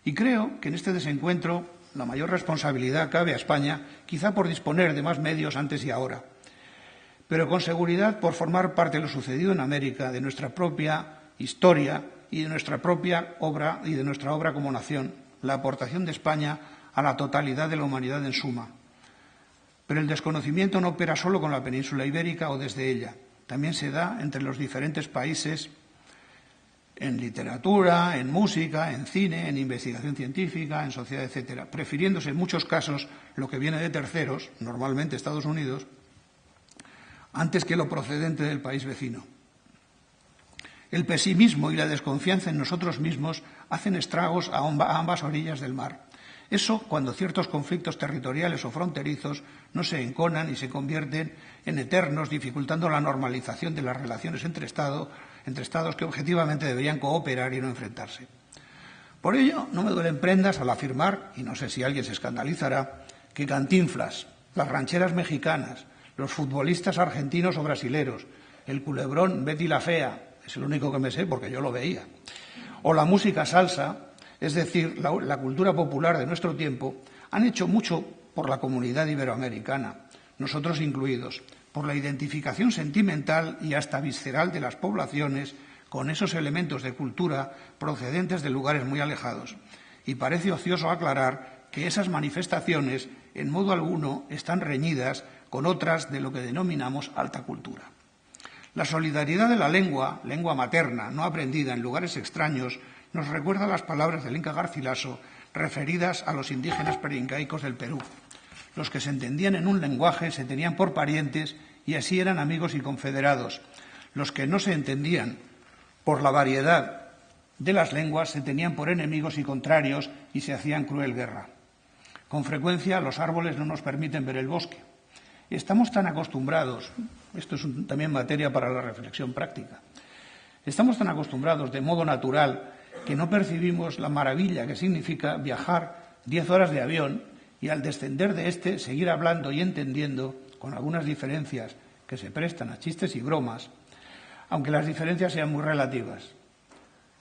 Y creo que en este desencuentro la mayor responsabilidad cabe a España, quizá por disponer de más medios antes y ahora, pero con seguridad por formar parte de lo sucedido en América, de nuestra propia historia y de nuestra propia obra y de nuestra obra como nación, la aportación de España a la totalidad de la humanidad en suma. Pero el desconocimiento no opera solo con la península ibérica o desde ella, también se da entre los diferentes países en literatura, en música, en cine, en investigación científica, en sociedad, etcétera, prefiriéndose en muchos casos lo que viene de terceros, normalmente Estados Unidos, antes que lo procedente del país vecino. El pesimismo y la desconfianza en nosotros mismos hacen estragos a ambas orillas del mar. Eso cuando ciertos conflictos territoriales o fronterizos no se enconan y se convierten en eternos, dificultando la normalización de las relaciones entre Estados que objetivamente deberían cooperar y no enfrentarse. Por ello, no me duelen prendas al afirmar, y no sé si alguien se escandalizará, que Cantinflas, las rancheras mexicanas, los futbolistas argentinos o brasileros, el culebrón Betty la Fea, es el único que me sé porque yo lo veía, o la música salsa, es decir, la cultura popular de nuestro tiempo, han hecho mucho por la comunidad iberoamericana, nosotros incluidos, por la identificación sentimental y hasta visceral de las poblaciones con esos elementos de cultura procedentes de lugares muy alejados. Y parece ocioso aclarar que esas manifestaciones en modo alguno están reñidas con otras de lo que denominamos alta cultura. La solidaridad de la lengua materna, no aprendida en lugares extraños, nos recuerda las palabras del Inca Garcilaso referidas a los indígenas preincaicos del Perú. Los que se entendían en un lenguaje se tenían por parientes y así eran amigos y confederados. Los que no se entendían por la variedad de las lenguas se tenían por enemigos y contrarios y se hacían cruel guerra. Con frecuencia los árboles no nos permiten ver el bosque. Estamos tan acostumbrados, esto es también materia para la reflexión práctica, estamos tan acostumbrados de modo natural que no percibimos la maravilla que significa viajar 10 horas de avión y al descender de este seguir hablando y entendiendo, con algunas diferencias que se prestan a chistes y bromas, aunque las diferencias sean muy relativas.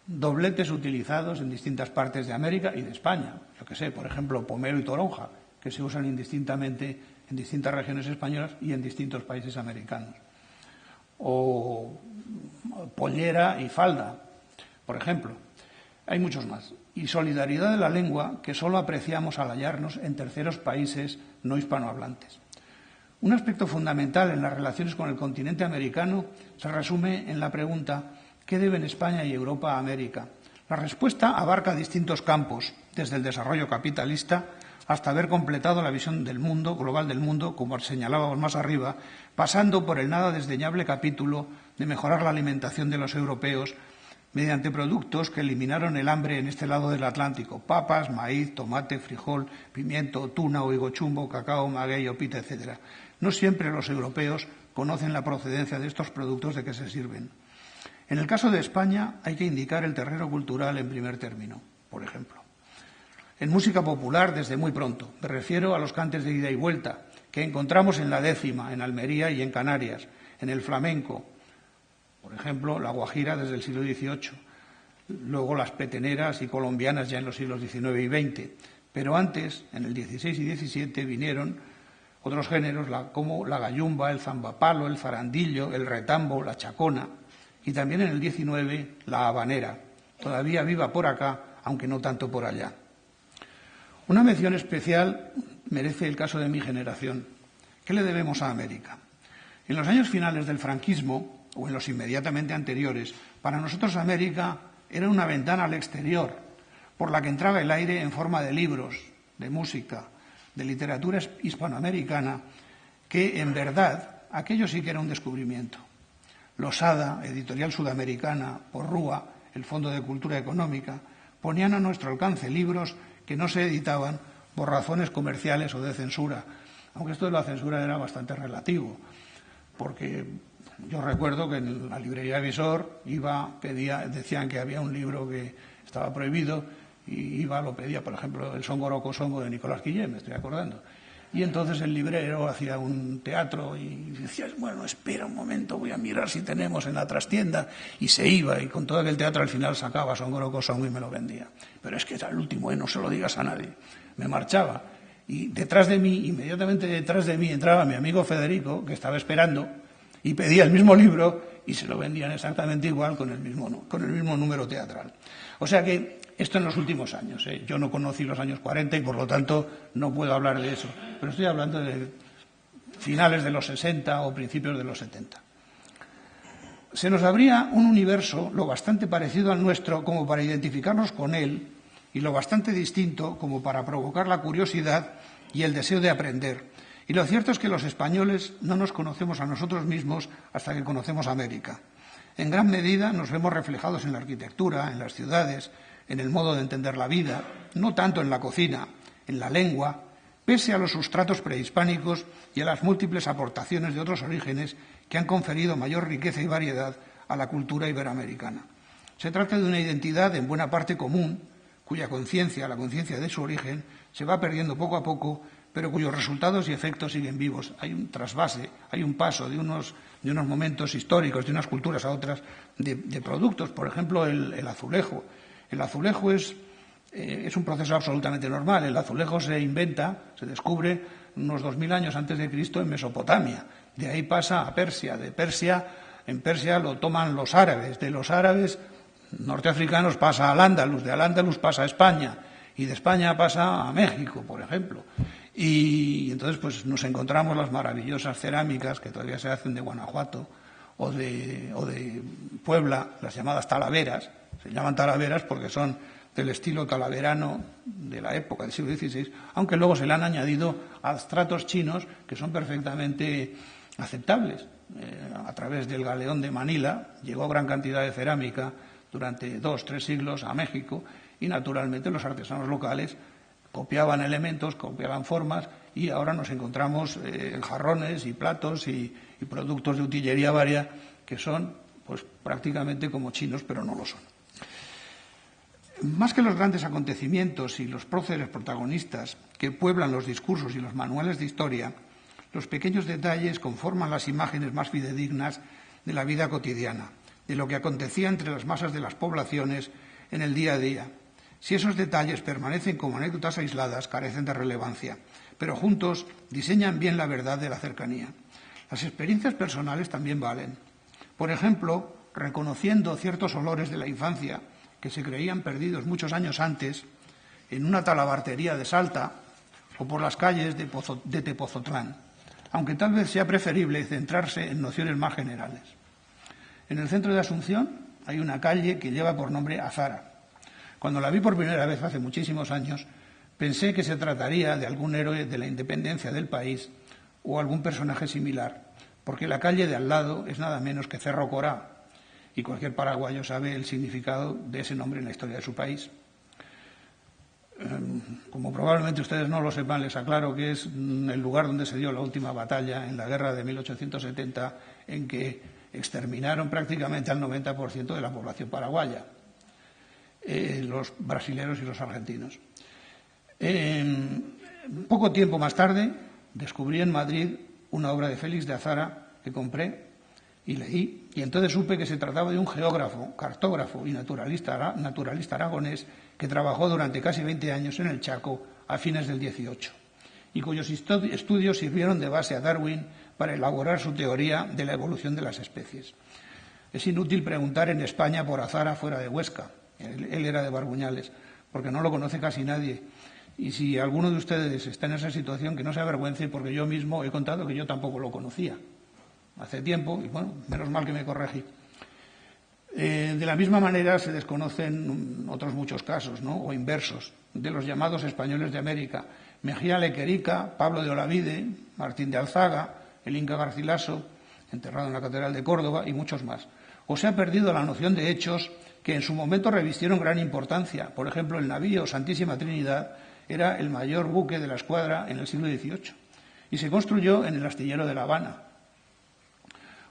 Dobletes utilizados en distintas partes de América y de España. Yo que sé, por ejemplo, pomelo y toronja, que se usan indistintamente en distintas regiones españolas y en distintos países americanos. O pollera y falda, por ejemplo. Hay muchos más. Y solidaridad de la lengua que solo apreciamos al hallarnos en terceros países no hispanohablantes. Un aspecto fundamental en las relaciones con el continente americano se resume en la pregunta ¿qué deben España y Europa a América? La respuesta abarca distintos campos, desde el desarrollo capitalista hasta haber completado la visión del mundo, global del mundo, como señalábamos más arriba, pasando por el nada desdeñable capítulo de mejorar la alimentación de los europeos mediante productos que eliminaron el hambre en este lado del Atlántico: papas, maíz, tomate, frijol, pimiento, tuna o higochumbo, cacao, maguey o pita, etc. No siempre los europeos conocen la procedencia de estos productos de que se sirven. En el caso de España hay que indicar el terreno cultural en primer término, por ejemplo. En música popular desde muy pronto. Me refiero a los cantes de ida y vuelta, que encontramos en la décima, en Almería y en Canarias, en el flamenco, por ejemplo, la guajira desde el siglo XVIII, luego las peteneras y colombianas ya en los siglos XIX y XX. Pero antes, en el XVI y XVII, vinieron otros géneros como la gayumba, el zambapalo, el zarandillo, el retambo, la chacona, y también en el XIX la habanera, todavía viva por acá, aunque no tanto por allá. Una mención especial merece el caso de mi generación. ¿Qué le debemos a América? En los años finales del franquismo, o en los inmediatamente anteriores, para nosotros América era una ventana al exterior, por la que entraba el aire en forma de libros, de música, de literatura hispanoamericana, que en verdad aquello sí que era un descubrimiento. Losada, Editorial Sudamericana, Porrúa, el Fondo de Cultura Económica, ponían a nuestro alcance libros que no se editaban por razones comerciales o de censura, aunque esto de la censura era bastante relativo, porque yo recuerdo que en la librería Visor decían que había un libro que estaba prohibido y lo pedía, por ejemplo, el Songo Roco Songo de Nicolás Guillén, me estoy acordando. Y entonces el librero hacía un teatro y decía, bueno, espera un momento, voy a mirar si tenemos en la trastienda. Y se iba, y con todo aquel teatro al final sacaba Songo Roco Songo y me lo vendía. Pero es que era el último, no se lo digas a nadie. Me marchaba. Y detrás de mí, inmediatamente detrás de mí, entraba mi amigo Federico, que estaba esperando, y pedía el mismo libro y se lo vendían exactamente igual con el mismo número teatral. O sea que esto en los últimos años. Yo no conocí los años 40 y por lo tanto no puedo hablar de eso. Pero estoy hablando de finales de los 60 o principios de los 70. Se nos abría un universo lo bastante parecido al nuestro como para identificarnos con él y lo bastante distinto como para provocar la curiosidad y el deseo de aprender. Y lo cierto es que los españoles no nos conocemos a nosotros mismos hasta que conocemos América. En gran medida nos vemos reflejados en la arquitectura, en las ciudades, en el modo de entender la vida, no tanto en la cocina, en la lengua, pese a los sustratos prehispánicos y a las múltiples aportaciones de otros orígenes que han conferido mayor riqueza y variedad a la cultura iberoamericana. Se trata de una identidad en buena parte común, cuya conciencia, la conciencia de su origen, se va perdiendo poco a poco, pero cuyos resultados y efectos siguen vivos. Hay un trasvase, hay un paso de unos momentos históricos, de unas culturas a otras, de productos. Por ejemplo, el azulejo. El azulejo es un proceso absolutamente normal. El azulejo se descubre unos 2000 años antes de Cristo en Mesopotamia. De ahí pasa a Persia. En Persia lo toman los árabes. De los árabes norteafricanos pasa al Andalus. De al Andalus pasa a España. Y de España pasa a México, por ejemplo. Y entonces pues nos encontramos las maravillosas cerámicas que todavía se hacen de Guanajuato o de Puebla, las llamadas talaveras. Se llaman talaveras porque son del estilo talaverano de la época del siglo XVI, aunque luego se le han añadido abstratos chinos que son perfectamente aceptables. A través del galeón de Manila llegó gran cantidad de cerámica durante 2-3 siglos a México y naturalmente los artesanos locales copiaban elementos, copiaban formas y ahora nos encontramos jarrones y platos y productos de utilería varia que son pues prácticamente como chinos, pero no lo son. Más que los grandes acontecimientos y los próceres protagonistas que pueblan los discursos y los manuales de historia, los pequeños detalles conforman las imágenes más fidedignas de la vida cotidiana, de lo que acontecía entre las masas de las poblaciones en el día a día. Si esos detalles permanecen como anécdotas aisladas, carecen de relevancia, pero juntos diseñan bien la verdad de la cercanía. Las experiencias personales también valen. Por ejemplo, reconociendo ciertos olores de la infancia que se creían perdidos muchos años antes en una talabartería de Salta o por las calles de Tepozotlán, aunque tal vez sea preferible centrarse en nociones más generales. En el centro de Asunción hay una calle que lleva por nombre Azara. Cuando la vi por primera vez hace muchísimos años, pensé que se trataría de algún héroe de la independencia del país o algún personaje similar, porque la calle de al lado es nada menos que Cerro Corá, y cualquier paraguayo sabe el significado de ese nombre en la historia de su país. Como probablemente ustedes no lo sepan, les aclaro que es el lugar donde se dio la última batalla en la guerra de 1870, en que exterminaron prácticamente al 90% de la población paraguaya, los brasileños y los argentinos. Poco tiempo más tarde descubrí en Madrid una obra de Félix de Azara que compré y leí, y entonces supe que se trataba de un geógrafo, cartógrafo y naturalista aragonés que trabajó durante casi 20 años en el Chaco a fines del XVIII y cuyos estudios sirvieron de base a Darwin para elaborar su teoría de la evolución de las especies. Es inútil preguntar en España por Azara fuera de Huesca. Él era de Barbuñales, porque no lo conoce casi nadie. Y si alguno de ustedes está en esa situación, que no se avergüence, porque yo mismo he contado que yo tampoco lo conocía hace tiempo, y bueno, menos mal que me corregí. De la misma manera se desconocen otros muchos casos, ¿no?, o inversos, de los llamados españoles de América. Mejía Lequerica, Pablo de Olavide, Martín de Alzaga, el Inca Garcilaso, enterrado en la Catedral de Córdoba, y muchos más. O se ha perdido la noción de hechos que en su momento revistieron gran importancia. Por ejemplo, el navío Santísima Trinidad era el mayor buque de la escuadra en el siglo XVIII y se construyó en el astillero de La Habana.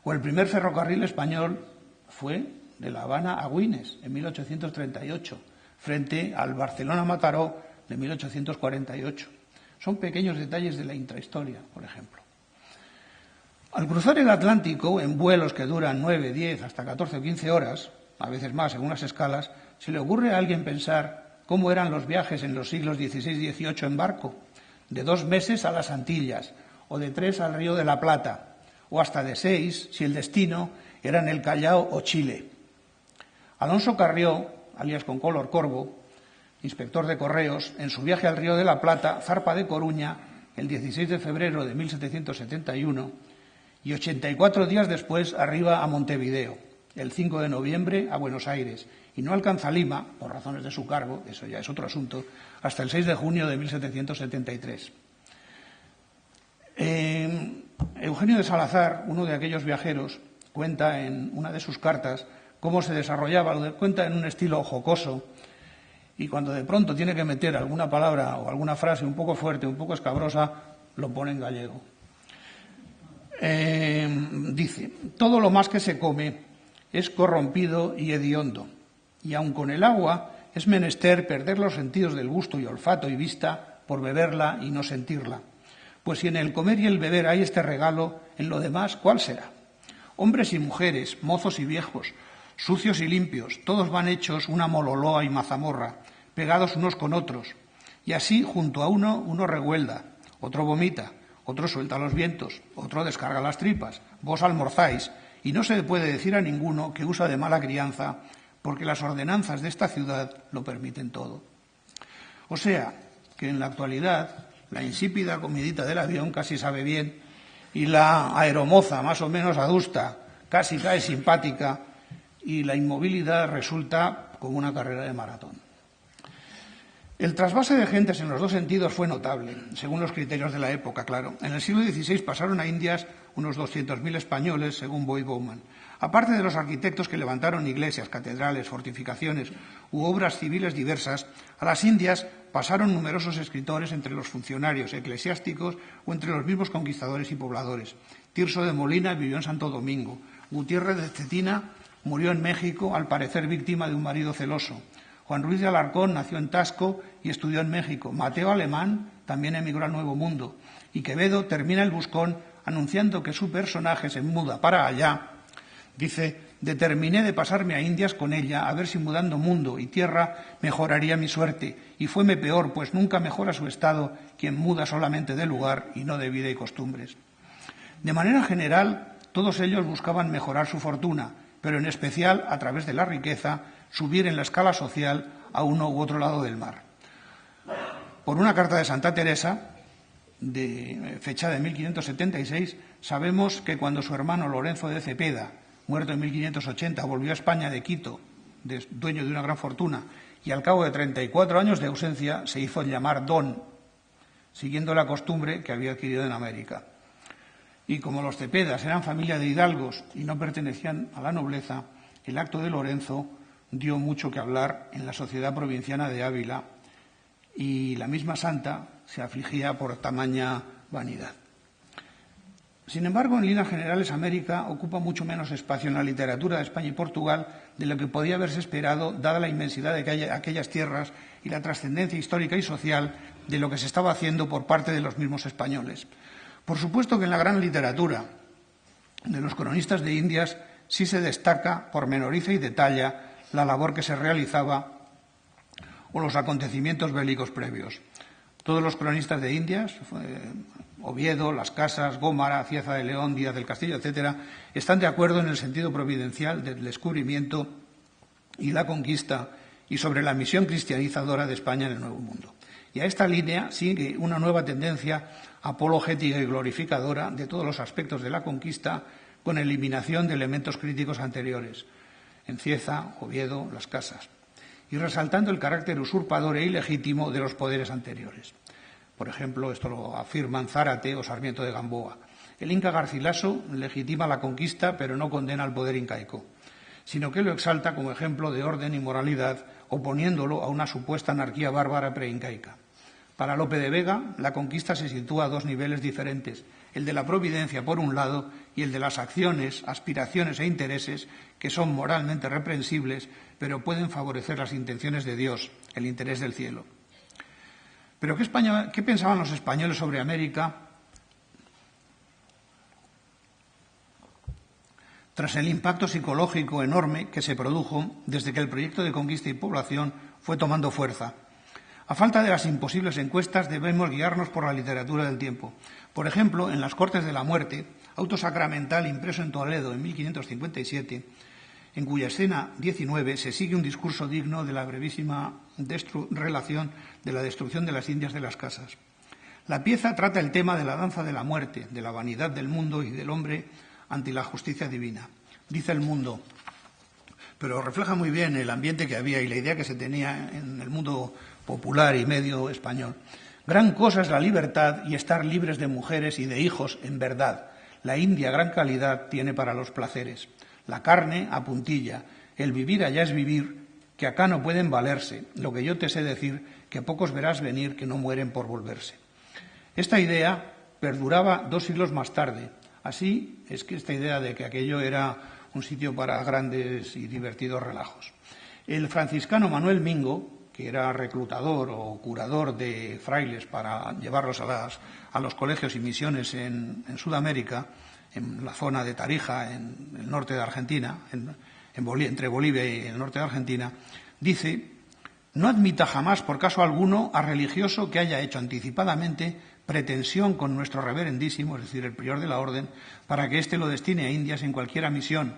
O el primer ferrocarril español fue de La Habana a Güines en 1838, frente al Barcelona-Mataró de 1848. Son pequeños detalles de la intrahistoria, por ejemplo. Al cruzar el Atlántico, en vuelos que duran 9, 10, hasta 14 o 15 horas, a veces más según las escalas, se le ocurre a alguien pensar cómo eran los viajes en los siglos XVI y XVIII en barco, de 2 meses a las Antillas, o de 3 al Río de la Plata, o hasta de 6 si el destino era en el Callao o Chile. Alonso Carrió, alias con color Corvo, inspector de correos, en su viaje al Río de la Plata, zarpa de Coruña el 16 de febrero de 1771 y 84 días después arriba a Montevideo, el 5 de noviembre a Buenos Aires, y no alcanza Lima, por razones de su cargo, eso ya es otro asunto, hasta el 6 de junio de 1773. Eugenio de Salazar, uno de aquellos viajeros, cuenta en una de sus cartas cómo se desarrollaba, lo cuenta en un estilo jocoso, y cuando de pronto tiene que meter alguna palabra o alguna frase un poco fuerte, un poco escabrosa, lo pone en gallego. Dice: todo lo más que se come es corrompido y hediondo, y aun con el agua es menester perder los sentidos del gusto y olfato y vista por beberla y no sentirla. Pues si en el comer y el beber hay este regalo, en lo demás, ¿cuál será? Hombres y mujeres, mozos y viejos, sucios y limpios, todos van hechos una mololoa y mazamorra, pegados unos con otros, y así junto a uno reguelda, otro vomita, otro suelta los vientos, otro descarga las tripas, vos almorzáis, y no se le puede decir a ninguno que usa de mala crianza, porque las ordenanzas de esta ciudad lo permiten todo. O sea, que en la actualidad la insípida comidita del avión casi sabe bien, y la aeromoza más o menos adusta casi cae simpática, y la inmovilidad resulta como una carrera de maratón. El trasvase de gentes en los dos sentidos fue notable, según los criterios de la época, claro. En el siglo XVI pasaron a Indias unos 200.000 españoles, según Boy Bowman. Aparte de los arquitectos que levantaron iglesias, catedrales, fortificaciones u obras civiles diversas, a las Indias pasaron numerosos escritores entre los funcionarios eclesiásticos o entre los mismos conquistadores y pobladores. Tirso de Molina vivió en Santo Domingo. Gutiérrez de Cetina murió en México, al parecer víctima de un marido celoso. Juan Ruiz de Alarcón nació en Tasco y estudió en México. Mateo Alemán también emigró al Nuevo Mundo. Y Quevedo termina el Buscón anunciando que su personaje se muda para allá. Dice: determiné de pasarme a Indias con ella, a ver si mudando mundo y tierra mejoraría mi suerte. Y fueme peor, pues nunca mejora su estado quien muda solamente de lugar y no de vida y costumbres. De manera general, todos ellos buscaban mejorar su fortuna, pero en especial, a través de la riqueza, subir en la escala social a uno u otro lado del mar. Por una carta de Santa Teresa, de fecha de 1576, sabemos que cuando su hermano Lorenzo de Cepeda, muerto en 1580, volvió a España de Quito, dueño de una gran fortuna, y al cabo de 34 años de ausencia se hizo llamar Don, siguiendo la costumbre que había adquirido en América. Y como los Cepedas eran familia de hidalgos y no pertenecían a la nobleza, el acto de Lorenzo dio mucho que hablar en la sociedad provinciana de Ávila, y la misma santa se afligía por tamaña vanidad. Sin embargo, en líneas generales, América ocupa mucho menos espacio en la literatura de España y Portugal de lo que podía haberse esperado, dada la inmensidad de aquellas tierras y la trascendencia histórica y social de lo que se estaba haciendo por parte de los mismos españoles. Por supuesto que en la gran literatura de los cronistas de Indias sí se destaca, pormenoriza y detalla la labor que se realizaba o los acontecimientos bélicos previos. Todos los cronistas de Indias, Oviedo, Las Casas, Gómara, Cieza de León, Díaz del Castillo, etcétera, están de acuerdo en el sentido providencial del descubrimiento y la conquista y sobre la misión cristianizadora de España en el Nuevo Mundo. Y a esta línea sigue una nueva tendencia apologética y glorificadora de todos los aspectos de la conquista, con eliminación de elementos críticos anteriores, en Cieza, Oviedo, Las Casas, y resaltando el carácter usurpador e ilegítimo de los poderes anteriores. Por ejemplo, esto lo afirman Zárate o Sarmiento de Gamboa. El Inca Garcilaso legitima la conquista, pero no condena al poder incaico, sino que lo exalta como ejemplo de orden y moralidad, oponiéndolo a una supuesta anarquía bárbara preincaica. Para Lope de Vega, la conquista se sitúa a dos niveles diferentes, el de la providencia por un lado y el de las acciones, aspiraciones e intereses que son moralmente reprensibles, pero pueden favorecer las intenciones de Dios, el interés del cielo. Pero ¿qué pensaban los españoles sobre América tras el impacto psicológico enorme que se produjo desde que el proyecto de conquista y población fue tomando fuerza? A falta de las imposibles encuestas, debemos guiarnos por la literatura del tiempo. Por ejemplo, en Las Cortes de la Muerte, auto sacramental impreso en Toledo en 1557, en cuya escena 19 se sigue un discurso digno de la brevísima relación de la destrucción de las Indias de Las Casas. La pieza trata el tema de la danza de la muerte, de la vanidad del mundo y del hombre ante la justicia divina. Dice el mundo, pero refleja muy bien el ambiente que había y la idea que se tenía en el mundo popular y medio español. Gran cosa es la libertad y estar libres de mujeres y de hijos en verdad. La India gran calidad tiene para los placeres. La carne a puntilla, el vivir allá es vivir, que acá no pueden valerse. Lo que yo te sé decir, que pocos verás venir que no mueren por volverse. Esta idea perduraba 2 siglos más tarde. Así es que esta idea de que aquello era un sitio para grandes y divertidos relajos. El franciscano Manuel Mingo, que era reclutador o curador de frailes para llevarlos a los colegios y misiones en Sudamérica, en la zona de Tarija, en el norte de Argentina, entre Bolivia y el norte de Argentina, dice: no admita jamás por caso alguno a religioso que haya hecho anticipadamente pretensión con nuestro reverendísimo, es decir, el prior de la orden, para que éste lo destine a Indias en cualquiera misión,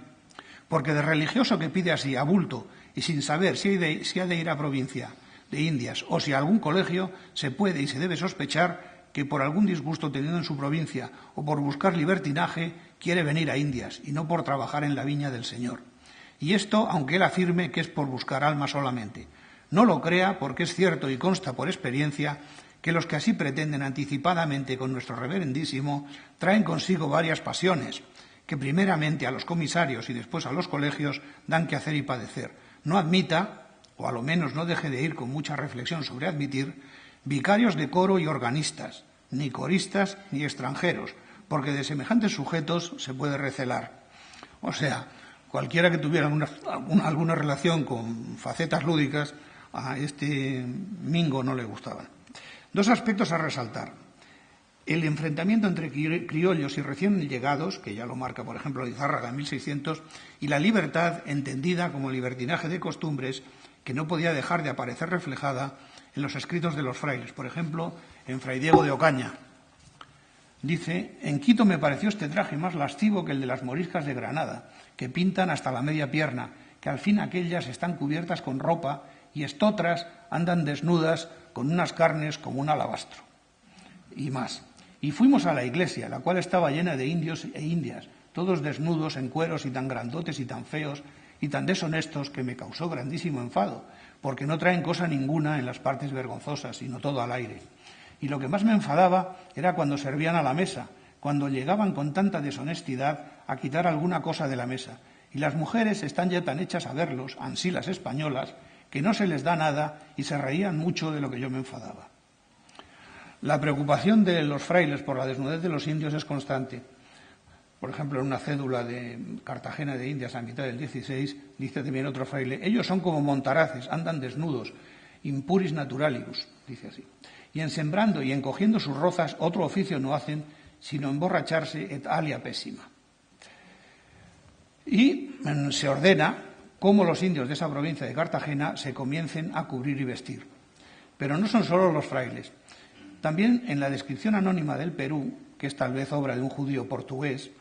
porque de religioso que pide así, a bulto, y sin saber si ha de ir a provincia de Indias o si a algún colegio, se puede y se debe sospechar que por algún disgusto tenido en su provincia o por buscar libertinaje quiere venir a Indias y no por trabajar en la viña del Señor. Y esto, aunque él afirme que es por buscar alma solamente. No lo crea porque es cierto y consta por experiencia que los que así pretenden anticipadamente con nuestro reverendísimo traen consigo varias pasiones, que primeramente a los comisarios y después a los colegios dan que hacer y padecer. No admita, o a lo menos no deje de ir con mucha reflexión sobre admitir, vicarios de coro y organistas, ni coristas ni extranjeros, porque de semejantes sujetos se puede recelar. O sea, cualquiera que tuviera alguna relación con facetas lúdicas, a este Mingo no le gustaban. 2 aspectos a resaltar. El enfrentamiento entre criollos y recién llegados, que ya lo marca, por ejemplo, Lizárraga en 1600, y la libertad entendida como libertinaje de costumbres, que no podía dejar de aparecer reflejada en los escritos de los frailes. Por ejemplo, en Fray Diego de Ocaña. Dice: en Quito me pareció este traje más lascivo que el de las moriscas de Granada, que pintan hasta la media pierna, que al fin aquellas están cubiertas con ropa y estotras andan desnudas con unas carnes como un alabastro. Y más. Y fuimos a la iglesia, la cual estaba llena de indios e indias, todos desnudos en cueros y tan grandotes y tan feos y tan deshonestos que me causó grandísimo enfado, porque no traen cosa ninguna en las partes vergonzosas, sino todo al aire. Y lo que más me enfadaba era cuando servían a la mesa, cuando llegaban con tanta deshonestidad a quitar alguna cosa de la mesa. Y las mujeres están ya tan hechas a verlos, ansí las españolas, que no se les da nada y se reían mucho de lo que yo me enfadaba. La preocupación de los frailes por la desnudez de los indios es constante. Por ejemplo, en una cédula de Cartagena de Indias a mitad del 16, dice también otro fraile: ellos son como montaraces, andan desnudos, impuris naturalibus, dice así. y en sembrando y encogiendo sus rozas otro oficio no hacen, sino emborracharse et alia pésima. Y se ordena cómo los indios de esa provincia de Cartagena se comiencen a cubrir y vestir. Pero no son solo los frailes. También en la descripción anónima del Perú, que es tal vez obra de un judío portugués,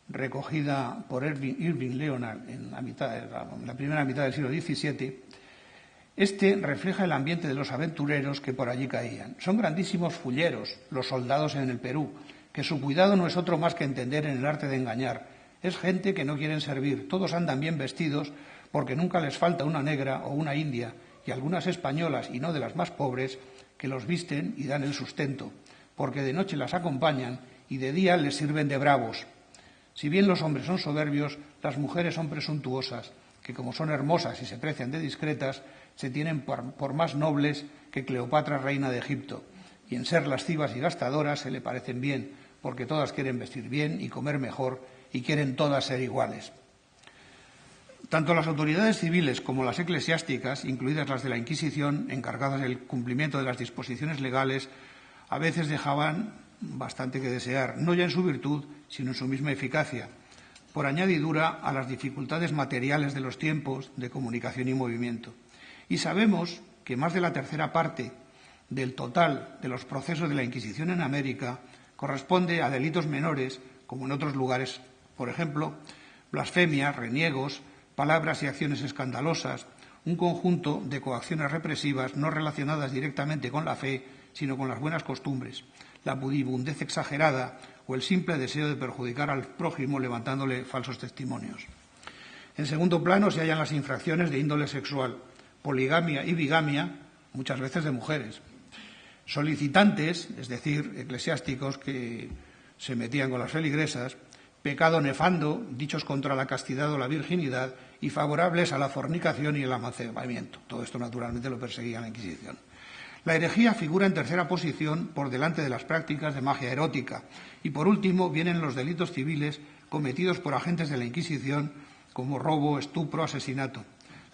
recogida por Irving Leonard en la primera mitad del siglo XVII, este refleja el ambiente de los aventureros que por allí caían. Son grandísimos fulleros los soldados en el Perú, que su cuidado no es otro más que entender en el arte de engañar. Es gente que no quieren servir, todos andan bien vestidos porque nunca les falta una negra o una india, y algunas españolas, y no de las más pobres, que los visten y dan el sustento, porque de noche las acompañan y de día les sirven de bravos. Si bien los hombres son soberbios, las mujeres son presuntuosas, que como son hermosas y se precian de discretas, se tienen por más nobles que Cleopatra, reina de Egipto, y en ser lascivas y gastadoras se le parecen bien, porque todas quieren vestir bien y comer mejor, y quieren todas ser iguales. Tanto las autoridades civiles como las eclesiásticas, incluidas las de la Inquisición, encargadas del cumplimiento de las disposiciones legales, a veces dejaban bastante que desear, no ya en su virtud, sino en su misma eficacia, por añadidura a las dificultades materiales de los tiempos de comunicación y movimiento. Y sabemos que más de la tercera parte del total de los procesos de la Inquisición en América corresponde a delitos menores, como en otros lugares, por ejemplo, blasfemias, reniegos, palabras y acciones escandalosas, un conjunto de coacciones represivas no relacionadas directamente con la fe, sino con las buenas costumbres, la pudibundez exagerada o el simple deseo de perjudicar al prójimo levantándole falsos testimonios. En segundo plano se hallan las infracciones de índole sexual, poligamia y bigamia, muchas veces de mujeres. Solicitantes, es decir, eclesiásticos que se metían con las feligresas, pecado nefando, dichos contra la castidad o la virginidad, y favorables a la fornicación y el amancebamiento. Todo esto, naturalmente, lo perseguía la Inquisición. La herejía figura en tercera posición por delante de las prácticas de magia erótica. Y, por último, vienen los delitos civiles cometidos por agentes de la Inquisición, como robo, estupro, asesinato.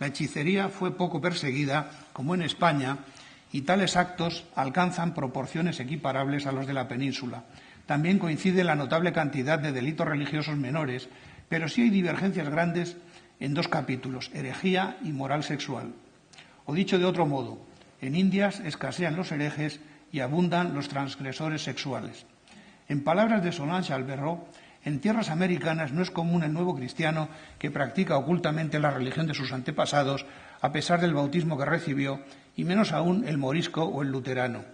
La hechicería fue poco perseguida, como en España, y tales actos alcanzan proporciones equiparables a los de la península. También coincide la notable cantidad de delitos religiosos menores, pero sí hay divergencias grandes en dos capítulos, herejía y moral sexual. O dicho de otro modo, en Indias escasean los herejes y abundan los transgresores sexuales. En palabras de Solange Alberó, en tierras americanas no es común el nuevo cristiano que practica ocultamente la religión de sus antepasados a pesar del bautismo que recibió, y menos aún el morisco o el luterano.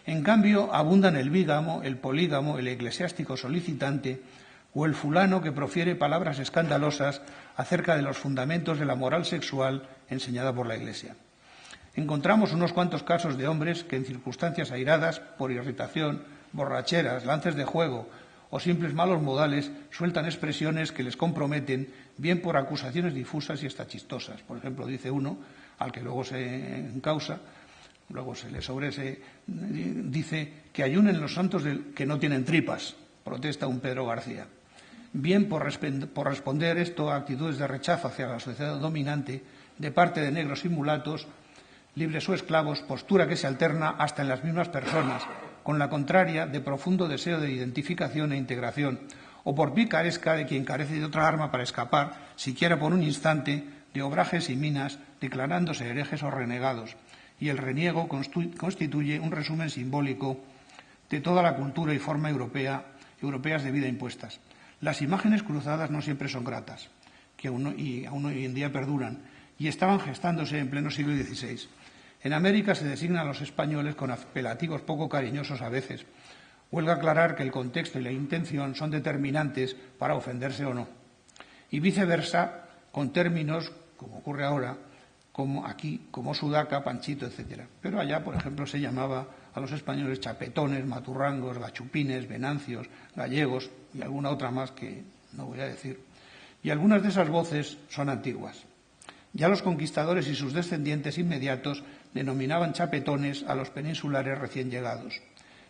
En cambio, abundan el bígamo, el polígamo, el eclesiástico solicitante o el fulano que profiere palabras escandalosas acerca de los fundamentos de la moral sexual enseñada por la Iglesia. Encontramos unos cuantos casos de hombres que en circunstancias airadas por irritación, borracheras, lances de juego o simples malos modales sueltan expresiones que les comprometen, bien por acusaciones difusas y hasta chistosas. Por ejemplo, dice uno, al que luego se encausa, luego se le dice que ayunen los santos que no tienen tripas, protesta un Pedro García. Bien por responder esto a actitudes de rechazo hacia la sociedad dominante de parte de negros y mulatos, libres o esclavos, postura que se alterna hasta en las mismas personas, con la contraria de profundo deseo de identificación e integración, o por picaresca de quien carece de otra arma para escapar, siquiera por un instante, de obrajes y minas, declarándose herejes o renegados. Y el reniego constituye un resumen simbólico de toda la cultura y forma europeas de vida impuestas. Las imágenes cruzadas no siempre son gratas, que aún hoy en día perduran, y estaban gestándose en pleno siglo XVI. En América se designan a los españoles con apelativos poco cariñosos a veces. Huelga aclarar que el contexto y la intención son determinantes para ofenderse o no. Y viceversa, con términos, como ocurre ahora, como aquí, como sudaca, panchito, etc. Pero allá, por ejemplo, se llamaba a los españoles chapetones, maturrangos, gachupines, venancios, gallegos y alguna otra más que no voy a decir. Y algunas de esas voces son antiguas. Ya los conquistadores y sus descendientes inmediatos denominaban chapetones a los peninsulares recién llegados,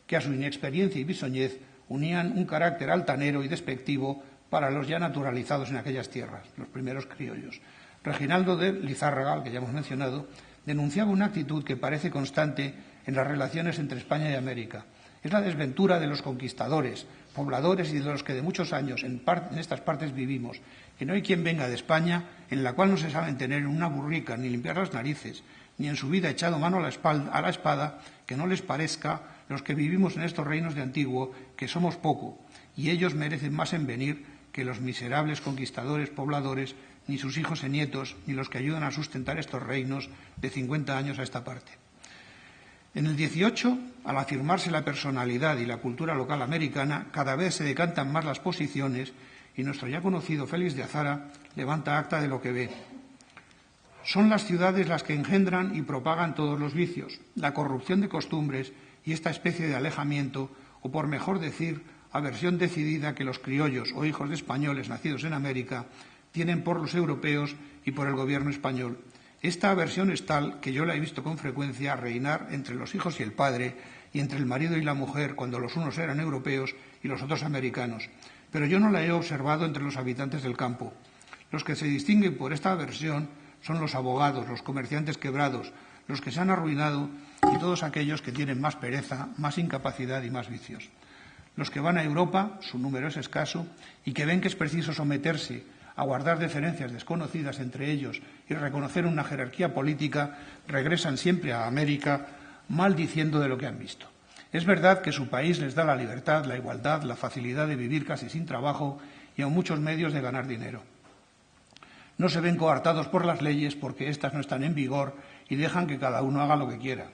que a su inexperiencia y bisoñez unían un carácter altanero y despectivo para los ya naturalizados en aquellas tierras, los primeros criollos. Reginaldo de Lizárraga, al que ya hemos mencionado, denunciaba una actitud que parece constante en las relaciones entre España y América. Es la desventura de los conquistadores, pobladores y de los que de muchos años en estas partes vivimos, que no hay quien venga de España en la cual no se saben tener en una burrica ni limpiar las narices, ni en su vida echado mano a la espada, que no les parezca, los que vivimos en estos reinos de antiguo, que somos poco, y ellos merecen más en venir que los miserables conquistadores, pobladores, ni sus hijos y nietos, ni los que ayudan a sustentar estos reinos de 50 años a esta parte. En el 18, al afirmarse la personalidad y la cultura local americana, cada vez se decantan más las posiciones y nuestro ya conocido Félix de Azara levanta acta de lo que ve. Son las ciudades las que engendran y propagan todos los vicios, la corrupción de costumbres y esta especie de alejamiento, o por mejor decir, aversión decidida que los criollos o hijos de españoles nacidos en América tienen por los europeos y por el gobierno español. Esta aversión es tal que yo la he visto con frecuencia reinar entre los hijos y el padre y entre el marido y la mujer cuando los unos eran europeos y los otros americanos. Pero yo no la he observado entre los habitantes del campo. Los que se distinguen por esta aversión son los abogados, los comerciantes quebrados, los que se han arruinado y todos aquellos que tienen más pereza, más incapacidad y más vicios. Los que van a Europa, su número es escaso, y que ven que es preciso someterse a guardar diferencias desconocidas entre ellos y reconocer una jerarquía política, regresan siempre a América maldiciendo de lo que han visto. Es verdad que su país les da la libertad, la igualdad, la facilidad de vivir casi sin trabajo y aun muchos medios de ganar dinero. No se ven coartados por las leyes porque éstas no están en vigor y dejan que cada uno haga lo que quiera.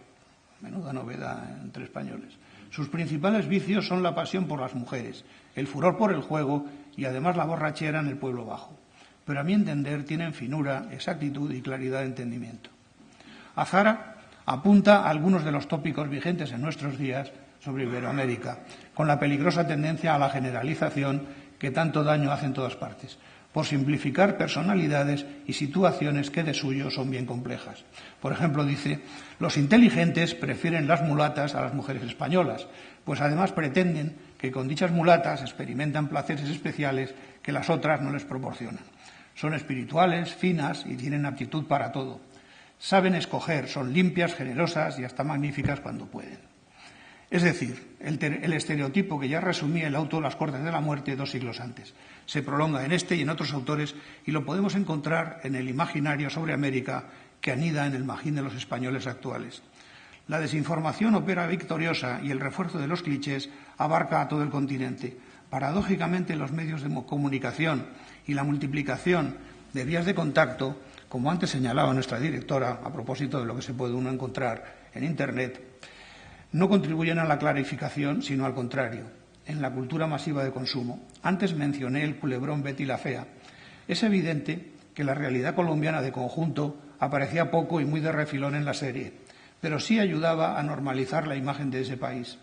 Menuda novedad entre españoles. Sus principales vicios son la pasión por las mujeres, el furor por el juego y además la borrachera en el pueblo bajo. Pero a mi entender tienen finura, exactitud y claridad de entendimiento. Azara apunta a algunos de los tópicos vigentes en nuestros días sobre Iberoamérica, con la peligrosa tendencia a la generalización que tanto daño hace en todas partes, por simplificar personalidades y situaciones que de suyo son bien complejas. Por ejemplo, dice, los inteligentes prefieren las mulatas a las mujeres españolas, pues además pretenden que con dichas mulatas experimentan placeres especiales que las otras no les proporcionan. Son espirituales, finas y tienen aptitud para todo. Saben escoger, son limpias, generosas y hasta magníficas cuando pueden. Es decir, el estereotipo que ya resumía el auto Las Cortes de la Muerte 2 siglos antes. Se prolonga en este y en otros autores y lo podemos encontrar en el imaginario sobre América que anida en el magín de los españoles actuales. La desinformación opera victoriosa y el refuerzo de los clichés abarca a todo el continente. Paradójicamente, los medios de comunicación y la multiplicación de vías de contacto, como antes señalaba nuestra directora a propósito de lo que se puede uno encontrar en Internet, no contribuyen a la clarificación, sino al contrario, en la cultura masiva de consumo. Antes mencioné el culebrón Betty la Fea. Es evidente que la realidad colombiana de conjunto aparecía poco y muy de refilón en la serie, pero sí ayudaba a normalizar la imagen de ese país.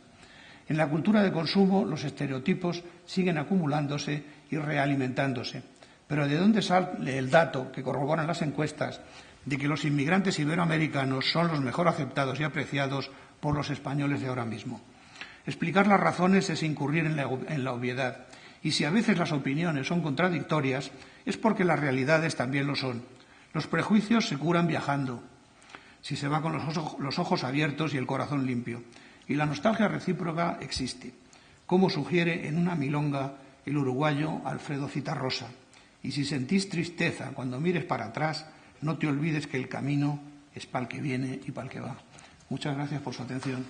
En la cultura de consumo los estereotipos siguen acumulándose y realimentándose. Pero ¿de dónde sale el dato que corroboran las encuestas de que los inmigrantes iberoamericanos son los mejor aceptados y apreciados por los españoles de ahora mismo? Explicar las razones es incurrir en la obviedad. Y si a veces las opiniones son contradictorias, es porque las realidades también lo son. Los prejuicios se curan viajando, si se va con los ojos abiertos y el corazón limpio. Y la nostalgia recíproca existe, como sugiere en una milonga el uruguayo Alfredo Citarrosa. Y si sentís tristeza cuando mires para atrás, no te olvides que el camino es para el que viene y para el que va. Muchas gracias por su atención.